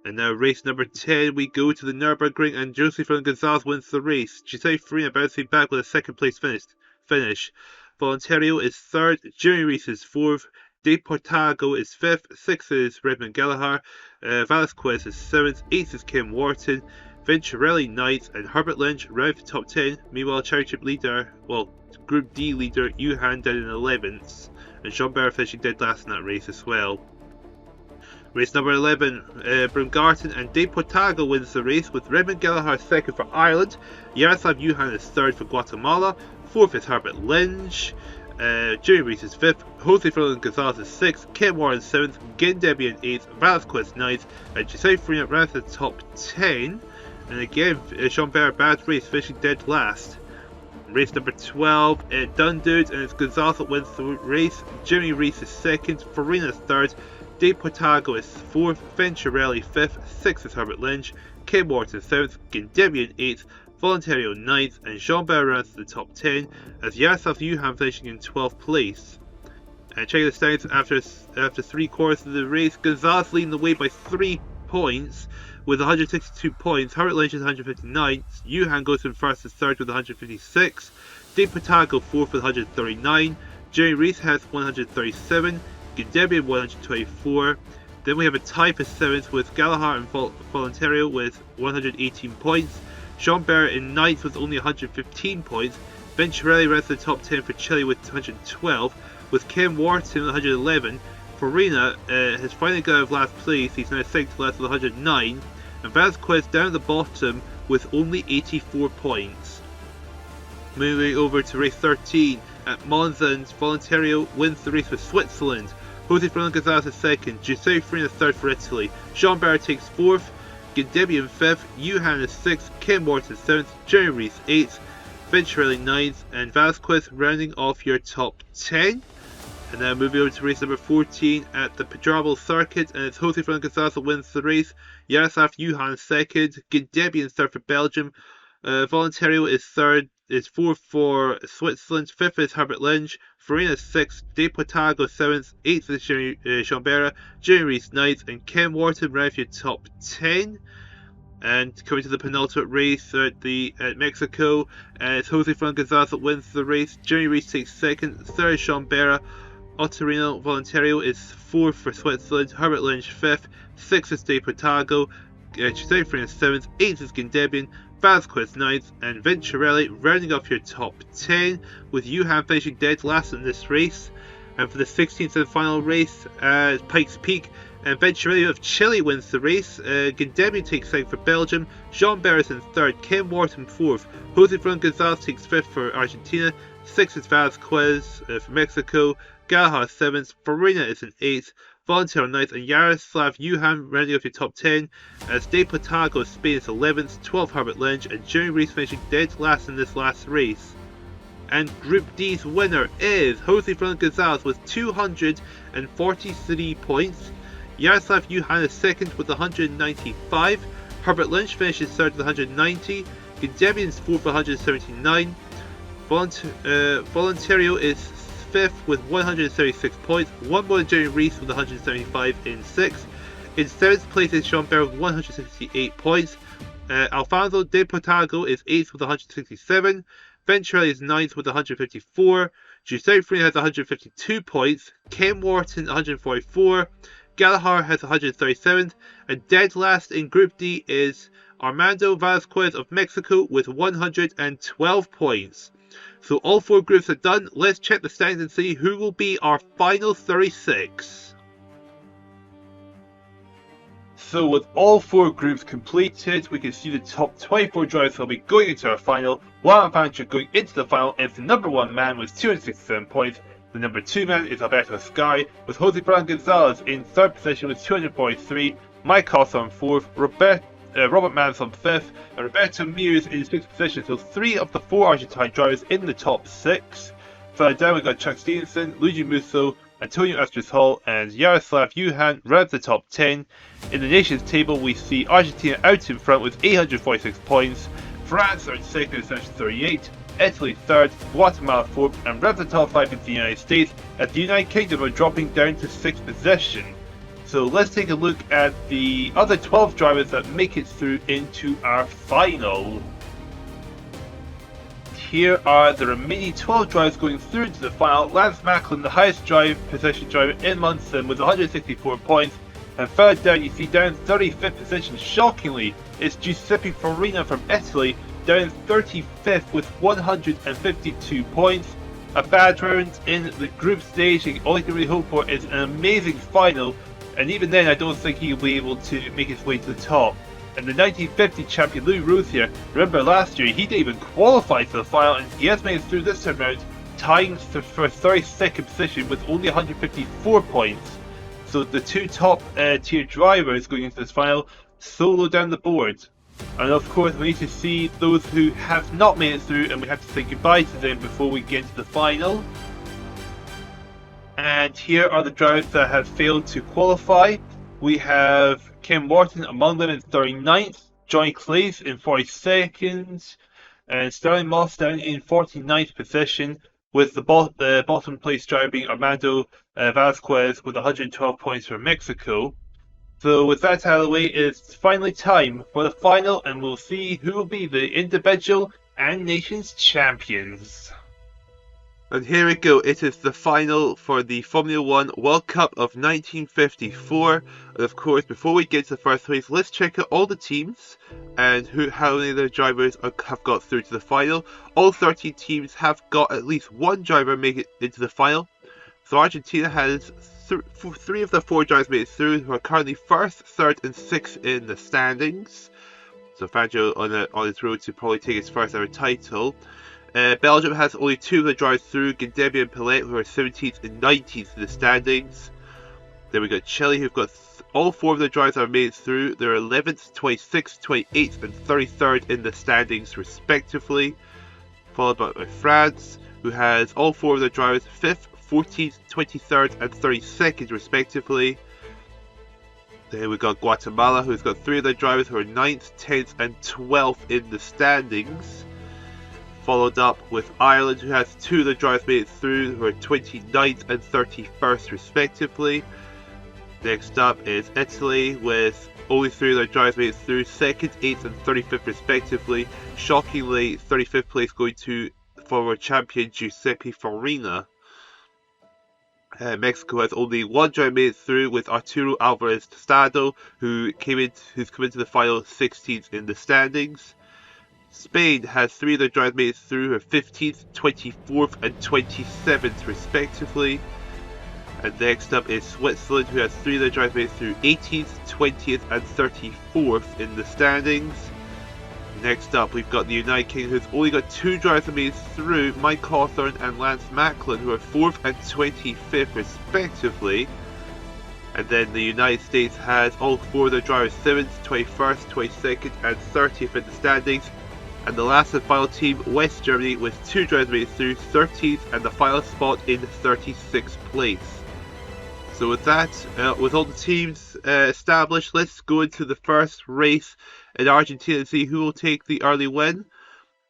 And now race number 10, we go to the Nürburgring, and Jose Fran Gonzalez wins the race. Giuseppe Farina bouncing back with a second place finish. Voluntario is third, Jeremy Reese is fourth, De Portago is fifth, sixth is Redmond Gallagher, Vasquez is seventh, eighth is Ken Wharton, Venturelli ninth, and Herbert Lange round the top 10. Meanwhile, Championship leader, Group D leader, Yuhan down in 11th, and Jean Berra finishing dead last in that race as well. Race number 11, Brungarten and De Portago wins the race, with Redmond Gallagher second for Ireland, Yaroslav Yuhan is third for Guatemala, fourth is Herbert Lange, Jeremy Reese is fifth, Jose Fran Gonzalez is sixth, Ken Warren seventh, Gindebian eighth, Vasquez ninth, and Giuseppe Farina rounds the top 10. And again, Sean Berra bad race, finishing dead last. Race number 12, Dundude, and it's Gonzalez that wins the race. Jeremy Reese is second, Farina is third, De Portago is fourth, Venturelli fifth, sixth is Herbert Lange, Ken Wharton seventh, Gindebian eighth, Voluntario ninth, and Jean Berra rounds the top 10, as Yaroslav Yuhan finishing in 12th place. And checking the standings after 3 quarters of the race, Gonzalez leading the way by 3 points with 162 points. Herbert Lange is 159. Yuhan goes in first and third with 156. De Portago fourth with 139. Jeremy Reese has 137. Gindebian 124. Then we have a tie for 7th with Gallagher and Voluntario with 118 points. Jean-Bert in 9th with only 115 points. Venturelli runs the top 10 for Chile with 112, with Kim Wharton with 111. Farina has finally got out of last place, he's now 6th last with 109. And Vasquez down at the bottom with only 84 points. Moving over to race 13 at Monza, and Voluntario wins the race with Switzerland. Jose Fernando Gonzalez is 2nd, Giuseppe Farina 3rd for Italy. Jean-Bert takes 4th, Gendebien 5th, Johan is 6th, Kim Wharton 7th, Jerry Reese 8th, Venturelli 9th, and Vasquez rounding off your top 10. And now moving over to race number 14 at the Pedrabal Circuit, and it's Jose Fernando Gonzalez that wins the race. Jaroslav Johan 2nd, Gendebien 3rd for Belgium, Voluntario is 3rd, is 4th for Switzerland, 5th is Herbert Lynch, Farina 6th, De Potago 7th, 8th is Jean-Bert, Jerry Reese 9th, and Kim Wharton round your top 10. And coming to the penultimate race at Mexico, it's Jose Fernando Gonzalez that wins the race. Jerry Reese takes 2nd, 3rd is Jean-Bert, Ottorino Voluntario is 4th for Switzerland, Herbert Lynch 5th, 6th is De Potago, Giuseppe Farina 7th, 8th is Gendebien, Vasquez 9th, and Venturelli rounding up your top 10, with Johan finishing dead last in this race. And for the 16th and final race at Pikes Peak, and Venturelli of Chile wins the race. Gendebien takes 2nd for Belgium, Jean-Bert is in 3rd, Kim Wharton 4th, Jose Fernando Gonzalez takes 5th for Argentina, 6th is Vasquez for Mexico, Gallagher 7th, Farina is in 8th, Voluntario 9th, and Jaroslav Johan rounding off your top 10, as De Potago of Spain is 11th, 12th Herbert Lynch, and Jerry Reese finishing dead last in this last race. And Group D's winner is Jose Fernando Gonzalez with 243 points. Jaroslav Johan is 2nd with 195. Herbert Lynch finishes 3rd with 190. Gendebien is 4th with 179. Voluntario is 5th with 176 points, one more than Jerry Reese with 175 in 6th. In 7th place is Jean-Bert with 168 points. Alfonso De Potago is 8th with 167. Venturelli is 9th with 154. Giuseppe Farina has 152 points. Kim Wharton 144. Gallagher has 137th. And dead last in Group D is Armando Vasquez of Mexico with 112 points. So all 4 groups are done. Let's check the standings and see who will be our final 36. So with all 4 groups completed, we can see the top 24 drivers will be going into our final. Juan Pancho going into the final is the number 1 man with 267 points. The number 2 man is Alberto Sky, with Jose Fernando Gonzalez in 3rd position with 243. Mike Costa on 4th, Robert Mans on 5th, and Roberto Mears in 6th position. So 3 of the 4 Argentine drivers in the top 6. Further down we got Chuck Stevenson, Luigi Musso, Antonio Estras Hall, and Jaroslav Johan round the top 10. In the nations table we see Argentina out in front with 846 points, France are in 2nd with 738, Italy 3rd, Guatemala 4th, and round the top 5 is the United States, as the United Kingdom are dropping down to 6th position. So let's take a look at the other 12 drivers that make it through into our final. Here are the remaining 12 drivers going through to the final. Lance Macklin, the highest position driver in Monza with 164 points. And further down you see down 35th position, shockingly, it's Giuseppe Farina from Italy, down 35th with 152 points. A bad round in the group stage, and all you can really hope for is an amazing final. And even then I don't think he'll be able to make his way to the top. And the 1950 champion Louis Rothier, remember last year he didn't even qualify for the final, and he has made it through this time round, tying for 32nd position with only 154 points. So the 2 top tier drivers going into this final solo down the board. And of course we need to see those who have not made it through, and we have to say goodbye to them before we get to the final. And here are the drivers that have failed to qualify. We have Kim Wharton among them in 39th, Johnny Claes in 42nd, and Sterling Moss down in 49th position, with the bottom place driver being Armando Vasquez with 112 points for Mexico. So with that out of the way, it's finally time for the final, and we'll see who will be the individual and nations champions. And here we go, it is the final for the Formula 1 World Cup of 1954. And of course, before we get to the first race, let's check out all the teams and how many of their drivers have got through to the final. All 13 teams have got at least one driver make it into the final. So Argentina has three of the four drivers made it through, who are currently first, third and sixth in the standings. So Fangio on his road to probably take his first ever title. Belgium has only two of the drivers through, Gendebia and Pillet, who are 17th and 19th in the standings. Then we got Chile, who've got all four of the drivers are made it through. They're 11th, 26th, 28th and 33rd in the standings respectively. Followed by France, who has all four of the drivers 5th, 14th, 23rd and 32nd respectively. Then we got Guatemala, who's got three of the drivers who are 9th, 10th and 12th in the standings. Followed up with Ireland, who has two of the drivers made it through, who are 29th and 31st respectively. Next up is Italy, with only three of their drivers made it through, 2nd, 8th and 35th respectively. Shockingly, 35th place going to former champion Giuseppe Farina. Mexico has only one driver made it through, with Arturo Alvarez Tostado, who's come into the final 16th in the standings. Spain has three of their drivers made it through, who are 15th, 24th and 27th respectively. And next up is Switzerland, who has three of their drivers made it through, 18th, 20th and 34th in the standings. Next up we've got the United Kingdom, who's only got two drivers made it through, Mike Hawthorne and Lance Macklin, who are 4th and 25th respectively. And then the United States has all four of their drivers 7th, 21st, 22nd and 30th in the standings. And the last and final team, West Germany, with two drivers made it through, 13th and the final spot in 36th place. So with that, with all the teams established, let's go into the first race in Argentina and see who will take the early win.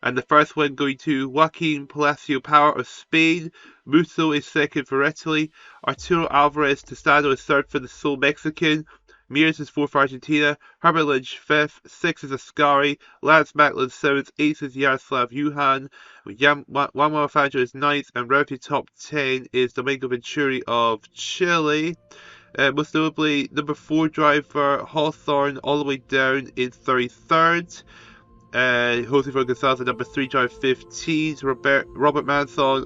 And the first one going to Joaquin Palacio Power of Spain. Musso is second for Italy. Arturo Alvarez Tostado is third for the sole Mexican. Mears is fourth for Argentina. Herbert Lynch fifth. Sixth is Ascari. Lance Macklin seventh. Eighth is Yaroslav Yuhan. Juan Fangio is ninth. And relative top 10 is Domingo Venturi of Chile. Most notably, number 4 driver Hawthorne all the way down in 33rd. Jose Gonzalez at number 3 driver 15th. Robert Manson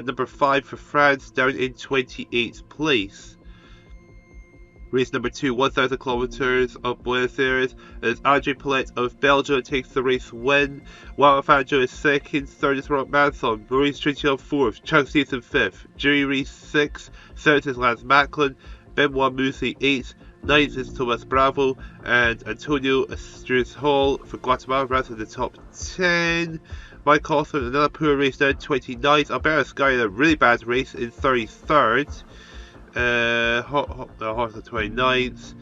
number 5 for France down in 28th place. Race number 2, 1,000 kilometers of Buenos Aires, as Andre Pillet of Belgium takes the race win. Juan Fangio is second, third is Robert Manson, Maurice Trintignant fourth, Chuck Season fifth, Jerry Reese sixth, seventh is Lance Macklin, Benoit Musi eighth, ninth is Thomas Bravo, and Antonio Asturias Hall for Guatemala rounds in the top 10. Mike Hawthorne, another poor race down 29th. Alberto Sky in a really bad race in 33rd. Hawthorne 29th.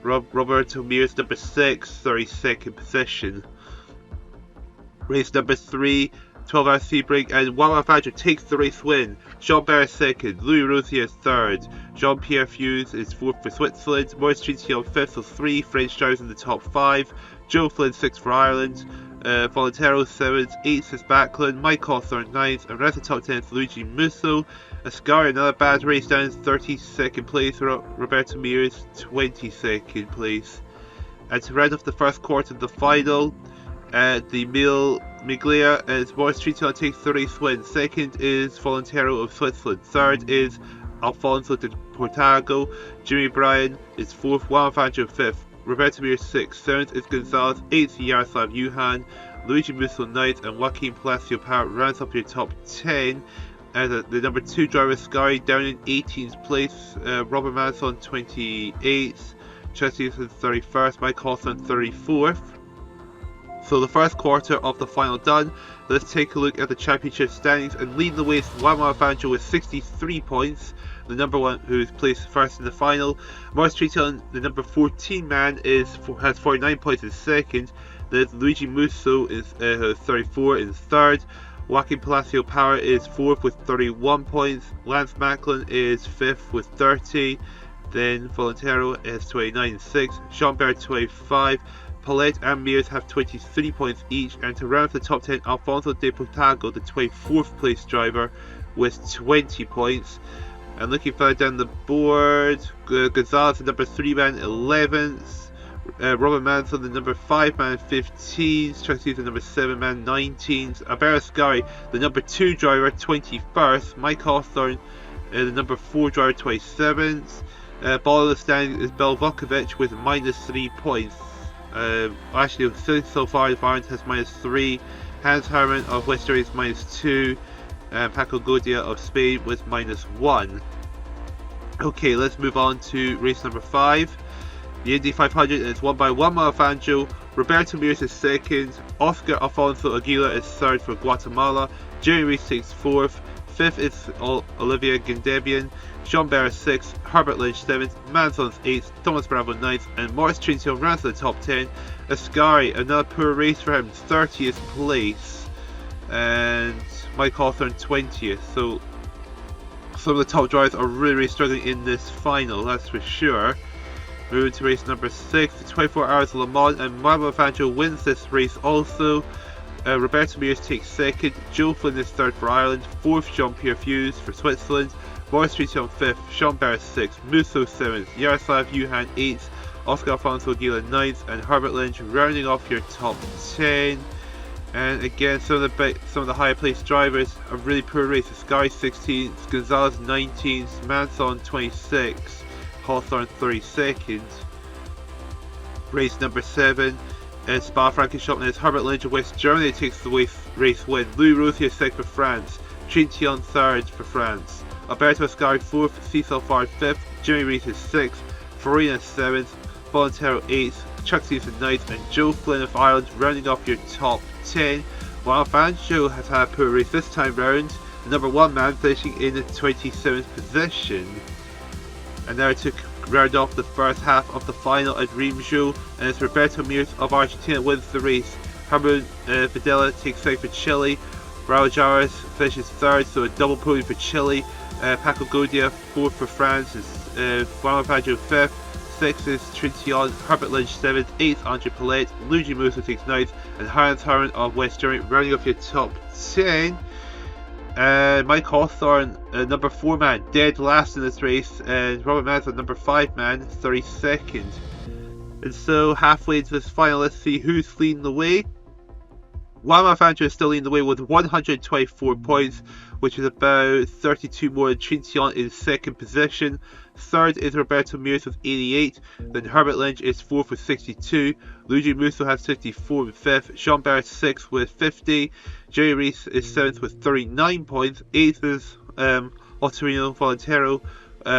Roberto Mears number 6, 32nd position. Race number 3, 12-hour Sebring, and Juan Fangio takes the race win. Jean Barre second, Louis Rosier is third, Jean-Pierre Fuse is fourth for Switzerland, Maurice Trintignant fifth, so 3 French drivers in the top 5, Joe Flynn sixth for Ireland, Volantero 7th, 8th is Backlund, Mike Hawthorne 9th, and rest of the top 10 is Luigi Musso. Ascari, another bad race down in 32nd place, Roberto Mears 22nd place. And to round off the first quarter of the final, the Miglia is Maurice Trintignant takes the race win. Second is Volantero of Switzerland. Third is Alfonso de Portago. Jimmy Bryan is fourth. Juan Fangio fifth. Roberto Mears sixth. Seventh is Gonzalez. Eighth Yaroslav Yuhan. Luigi Musso ninth, and Joaquin Palacio Power rounds up your top 10. And the number 2 driver Sky down in 18th place. Robert Manson 28th. Chelsea 31st. Mike Hawthorne 34th. So the first quarter of the final done. Let's take a look at the championship standings, and leading the way is Juan Fangio with 63 points, the number 1 who is placed first in the final. Maurice Trintignant, the number 14 man, has 49 points in second. There's Luigi Musso is 34 in third. Joaquin Palacio Power is 4th with 31 points. Lance Macklin is 5th with 30. Then Volantero is 29 and 6th. Jean Barre 25. Paulette and Mears have 23 points each, and to round off the top 10, Alfonso de Potago, the 24th place driver, with 20 points. And looking further down the board, Gonzalez, the number 3 man, 11th. Robert Manson, the number 5 man, 15th. Chuck the number 7 man, 19th. Albert Ascari, the number 2 driver, 21st. Mike Hawthorne, the number 4 driver, 27th. Ball of the standing is Belvakovic with -3 points. Actually, so far, Varnes has -3. Hans Hermann of West Germany is -2. And Paco Godia of Spain with -1. Okay, let's move on to race number 5. The Indy 500 is won by Juan Fangio. Roberto Mears is second. Oscar Alfonso Aguila is third for Guatemala. Jerry Reese takes fourth. Fifth is Olivia Gindebian. Jean Barra 6th, Herbert Lynch 7th, Manson's 8th, Thomas Bravo 9th, and Morris Trintian rounds the top 10. Ascari, another poor race for him, 30th place, and Mike Hawthorne 20th. So some of the top drivers are really struggling in this final, that's for sure. Moving to race number 6, the 24 Hours of Le Mans, and Marvel Fangio wins this race also. Roberto Mears takes second, Joe Flynn is third for Ireland, fourth Jean-Pierre Fuse for Switzerland, Morris Trintian 5th, Sean Barrett 6th, Musso 7th, Yaroslav Yuhan 8th, Oscar Alfonso Aguila 9th, and Herbert Lynch rounding off your top 10. And again, some of the higher placed drivers, a really poor race. Sky 16th, Gonzalez 19th, Manson 26th, Hawthorne 32nd. Race number 7. Spa-Francorchamps, Herbert Lynch of West Germany takes the race win. Louis Routhier 2nd for France, Trintian 3rd for France, Alberto Ascari 4th, Cecil Farr 5th, Jimmy Reese is 6th, Farina 7th, Volantero 8th, Chuck Season 9th, and Joe Flynn of Ireland rounding off your top 10. While Fangio has had a poor race this time round, the number 1 man finishing in the 27th position. And now to round off the first half of the final at Rimjo, and it's Roberto Mears of Argentina wins the race. Herman Videla takes second for Chile. Raul Jarez finishes 3rd, so a double podium for Chile. Paco Godia 4th for France, Juan Fangio 5th, 6th is Trintian, Herbert Lynch 7th, 8th Andre Paulette, Luigi Musso takes 9th, and Hans Hermann of West Germany rounding off your top 10. Mike Hawthorne, number 4 man, dead last in this race, and Robert Manson, number 5 man, 32nd. And so halfway into this final, let's see who's leading the way. Juan Fangio is still leading the way with 124 points, which is about 32 more than Trintian in 2nd position. 3rd is Roberto Mears with 88, then Herbert Lynch is 4th with 62, Luigi Musso has 54 with 5th, Sean Barrett 6th with 50, Jerry Reese is 7th with 39 points, 8th is Ottorino Volantero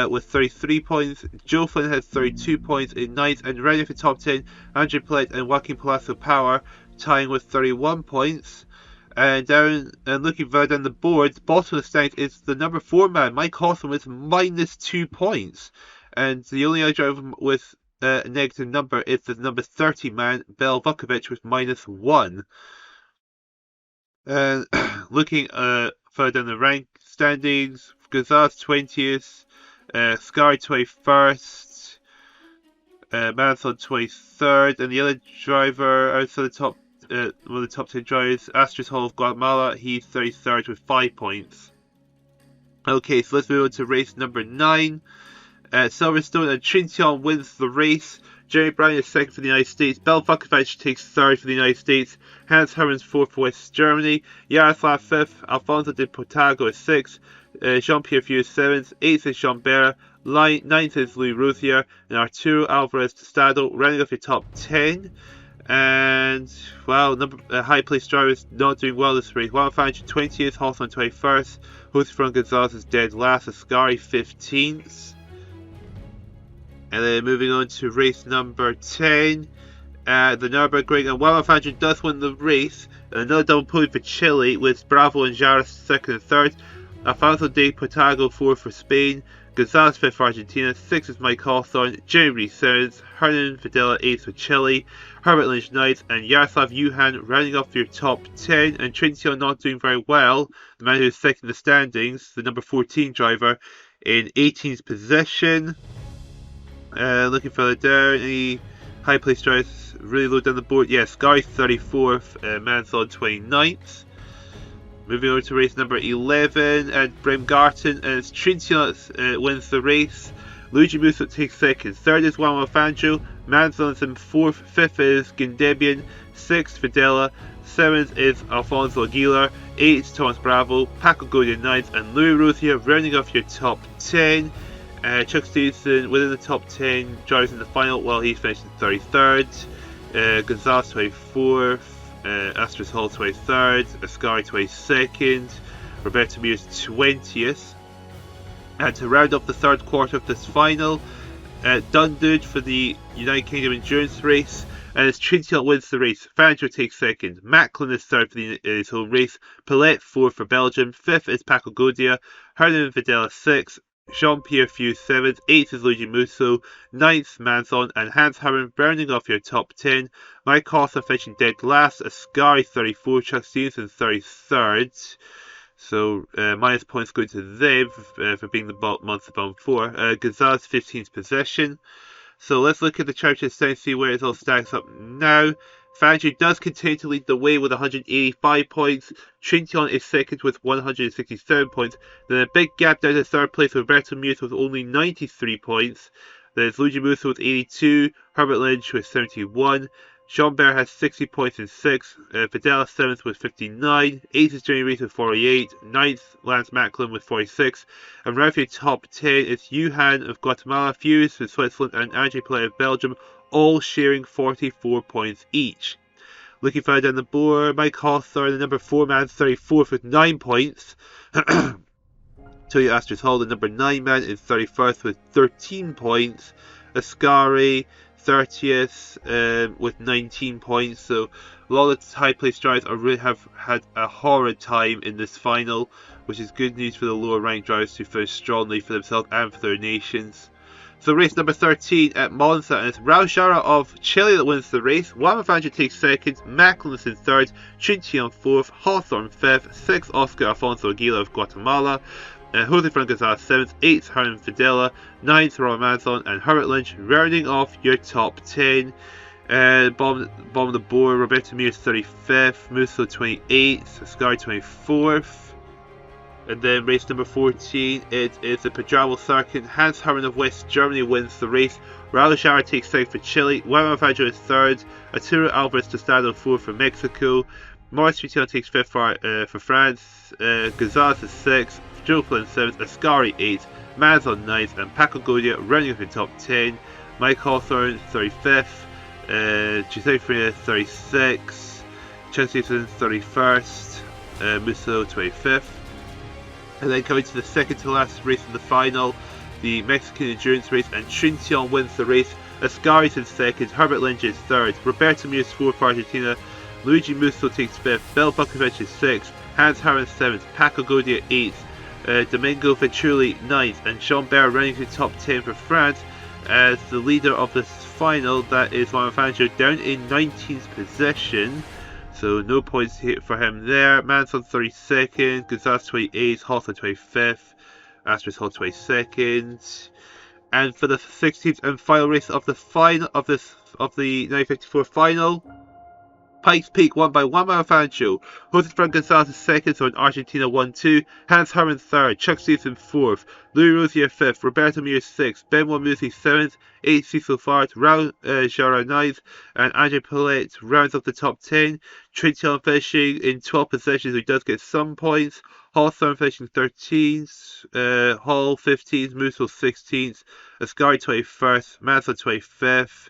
with 33 points, Joe Flynn has 32 points in 9th, and rounding for top 10, Andre Paulette and Joaquin Palazzo Power tying with 31 points. And down and looking further down the board, the bottom of the stack is the number 4 man, Mike Hawthorne, with -2 points. And the only other driver with a negative number is the number 30 man, Bel Vukovic, with -1. And looking further down the rank standings, Gonzalez 20th, Sky 21st, Marathon 23rd, and the other driver outside the top, one of the top 10 drivers, Astrid Hall of Guatemala, he's 33rd with 5 points. Okay, so let's move on to race number 9. Silverstone, and Trintian wins the race. Jerry Brown is 2nd for the United States. Bel Vukovic takes 3rd for the United States. Hans Hermann's 4th for West Germany. Yaroslav 5th. Alfonso de Potago is 6th. Jean-Pierre Fuse 7th. 8th is Jean Berra. 9th is Louis Routhier. And Arturo Alvarez Tostado rounding off your top 10. And, well, high placed drivers not doing well this race. Juan Fangio 20th, Hawthorne 21st, Jose Fran Gonzalez is dead last, Ascari 15th. And then moving on to race number 10, the Nürburgring, and Juan Fangio does win the race. Another double podium for Chile with Bravo and Jarez 2nd and 3rd, Alfonso de Potago 4th for Spain, Gonzalez 5th for Argentina, 6th is Mike Hawthorne, Jerry 7th, Hernan Videla 8th for Chile, Herbert Lynch 9th, and Yaroslav Yuhan rounding off your top 10, and Trintian not doing very well, the man who is 2nd in the standings, the number 14 driver, in 18th position. Looking further down, any High place drivers really low down the board. Yeah, Sky 34th, Manzon 29th. Moving over to race number 11 at Bremgarten, and it's Trintignant wins the race. Luigi Musso takes second. Third is Juan Fangio. Manzon's in fourth. Fifth is Gindebian. Sixth, Videla. Seventh is Alfonso Aguilar. Eighth, Thomas Bravo. Paco Gaudier ninth, and Louis Rozier rounding off your top 10. Chuck Stevenson within the top 10 drives in the final while he finished in 33rd. Gonzalez 24th. Astros Hall 23rd. Ascari 22nd. Roberto Mears 20th. And to round off the third quarter of this final, Dundee for the United Kingdom Endurance Race, and it's Trintignant wins the race. Fangio takes second. Macklin is third for his home race. Paulette fourth for Belgium. Fifth is Paco Gaudier. Hernan Videla sixth. Jean-Pierre Few 7th, 8th is Luigi Musso, 9th Manzon, and Hans Hermann rounding off your top 10. Mike Hawthorne finishing dead last, Ascari 34, Chuck Stevenson 33rd. So minus points going to them for being the month above 4. Gonzalez 15th position. So let's look at the chart and see where it all stacks up now. Fangio does continue to lead the way with 185 points. Trintignant is second with 167 points. Then a big gap down to third place with Roberto Mears with only 93 points. There's Luigi Musso with 82, Herbert Lynch with 71. Jean-Bert has 60 points in 6th. Videla 7th with 59. 8th is Jeremy Rees with 48. 9th, Lance Macklin with 46. And right for your top 10 is Johan of Guatemala, Fuse with Switzerland, and André Paulette of Belgium, all sharing 44 points each. Looking further down the board, Mike Hawthorne, the number 4 man, 34th with 9 points. Toyo Astros Hall, the number 9 man, is 31st with 13 points. Ascari 30th with 19 points. So a lot of high place drivers have had a horrid time in this final, which is good news for the lower ranked drivers who finish strongly for themselves and for their nations. So race number 13 at Monza, and it's Raul Jara of Chile that wins the race. Juan Fangio takes second, Macklin is in third, Trintignant fourth, Hawthorne fifth, sixth Oscar Alfonso Aguilar of Guatemala, Jose Fran Gonzalez 7th, 8th Hernan Videla, 9th Roman Manzon, and Herbert Lynch rounding off your top 10. Bottom of the board, Roberto Mears 35th, Musso 28th, Sky 24th. And then race number 14, it is the Pajaro circuit. Hans Hermann of West Germany wins the race. Raul Jara takes second for Chile. Juan Fangio is third. Arturo Alvarez Tostado fourth for Mexico. Maurice Trintignant takes fifth for France. Gonzalez is sixth. Joe Flynn 7th, Ascari 8th, Manzon 9th, and Paco Gaudier rounding up in top 10. Mike Hawthorne 35th, Giuseppe Freire 36th, Chelsea 31st, Musso 25th. And then coming to the second to last race in the final, the Mexican Endurance Race, and Trintignant wins the race. Ascari's in second, Herbert Lynch is third, Roberto Mears 4th for Argentina, Luigi Musso takes 5th, Bel Bukovic is 6th, Hans Hermann 7th, Paco Gaudier 8th, Domingo Venturi 9th, and Jean-Bert running to the top 10 for France as the leader of this final. That is Juan Fangio down in 19th position, so no points here for him there. Manson 32nd, Gonzalez 28th, Hawthorne 25th, Astros Hall 22nd. And for the 16th and final race of the final of the 954 final, Pikes Peak won by Juan Fangio. Jose Fran Gonzalez is second, so in Argentina 1-2. Hans Hermann third, Chuck Stevenson fourth, Louis Rozier fifth, Roberto Mears sixth, Benoit Musi 7th, 8th Cecil Fart, Raul Jara 9th, and André Paulette rounds up the top 10. Trintignant finishing in 12th position, so he does get some points. Hawthorne finishing 13th, Hall 15th, Musso 16th, Ascari 21st, Manson 25th.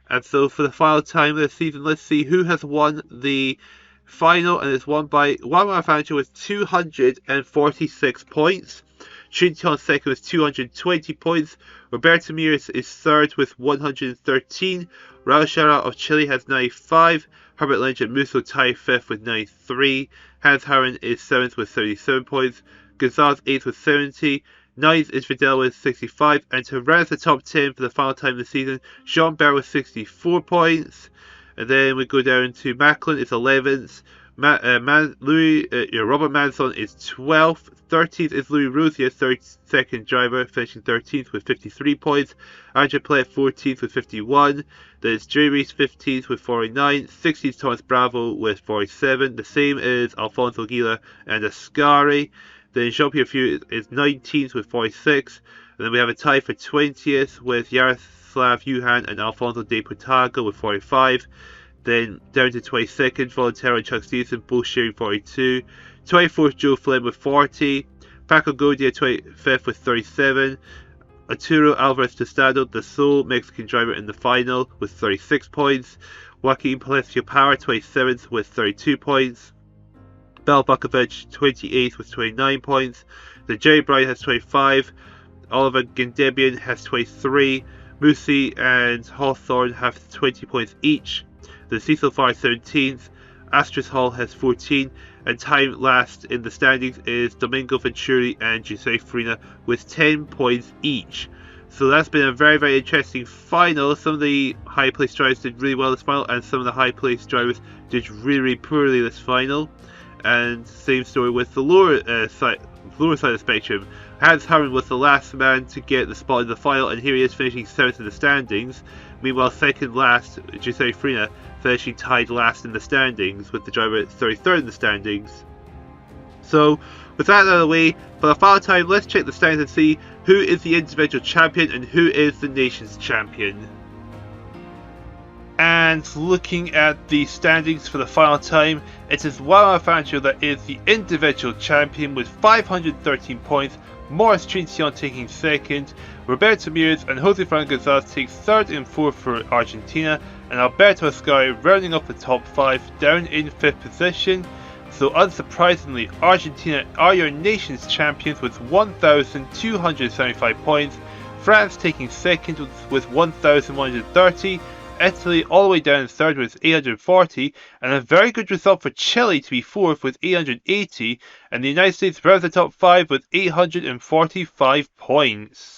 And so for the final time this season, let's see who has won the final, and it's won by Juan Fangio with 246 points. Trintignant second with 220 points. Roberto Mears is third with 113. Raul Jara of Chile has 95. Herbert Lynch and Musso tie fifth with 93. Hans Hermann is seventh with 77 points. Gonzalez 8th with 70. 9th is Videla with 65, and to round the top 10 for the final time this season, Jean-Bert with 64 points. And then we go down to Macklin is 11th, Robert Manson is 12th. 13th is Louis Rosier, 32nd driver, finishing 13th with 53 points. Andrew Plett 14th with 51. Then it's Jerry Reese 15th with 49. 16th Thomas Bravo with 47. The same is Alfonso Aguila and Ascari. Then Jean-Pierre Fouille is 19th with 46. And then we have a tie for 20th with Yaroslav Yuhan and Alfonso De Portago with 45. Then down to 22nd, Volunteer and Chuck Stevenson, both sharing 42. 24th, Joe Flynn with 40. Paco Godia 25th with 37. Arturo Alvarez Tostado, the sole Mexican driver in the final, with 36 points. Joaquin Palencia Power 27th with 32 points. Bell Bukovic 28th with 29 points. The Jerry Bryan has 25. Oliver Gindebian has 23. Musi and Hawthorne have 20 points each. The Cecil Farr 17th, Astrid Hall has 14, and time last in the standings is Domingo Venturi and Giuseppe Farina with 10 points each. So that's been a very, very interesting final. Some of the high place drivers did really well this final, and some of the high place drivers did really, really poorly this final. And same story with the lower side of the spectrum. Hans Harman was the last man to get the spot in the final, and here he is finishing 7th in the standings. Meanwhile, second last, Giuseppe Farina, finishing tied last in the standings, with the driver at 33rd in the standings. So, with that out of the way, for the final time, let's check the standings and see who is the individual champion and who is the nation's champion. And looking at the standings for the final time, it is Wama Fangio that is the individual champion with 513 points, Maurice Trintignant taking second, Roberto Mears and Jose Fran Gonzalez take third and fourth for Argentina, and Alberto Ascari rounding up the top 5 down in 5th position. So unsurprisingly, Argentina are your nation's champions with 1,275 points, France taking second with 1,130, Italy all the way down in third with 840, and a very good result for Chile to be fourth with 880, and the United States rounds the top 5 with 845 points.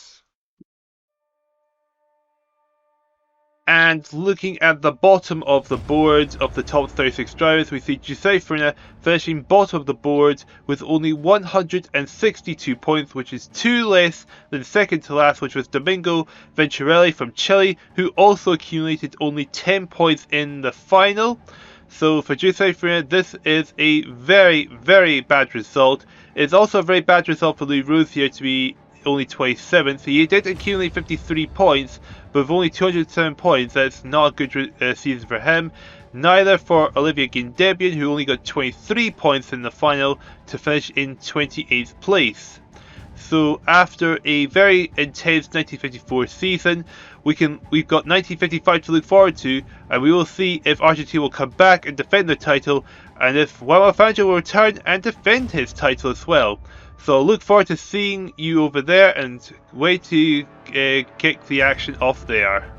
And looking at the bottom of the board of the top 36 drivers, we see Giuseppe Farina finishing bottom of the board with only 162 points, which is 2 less than second to last, which was Domingo Venturelli from Chile, who also accumulated only 10 points in the final. So for Giuseppe Farina, this is a very, very bad result. It's also a very bad result for Louis Rosier to be only 27th. So he did accumulate 53 points, but with only 207 points, that's not a good season for him. Neither for Olivier Gindebian, who only got 23 points in the final to finish in 28th place. So after a very intense 1954 season, we've got 1955 to look forward to, and we will see if Argentina will come back and defend their title, and if Wama Fangio will return and defend his title as well. So look forward to seeing you over there, and wait to kick the action off there.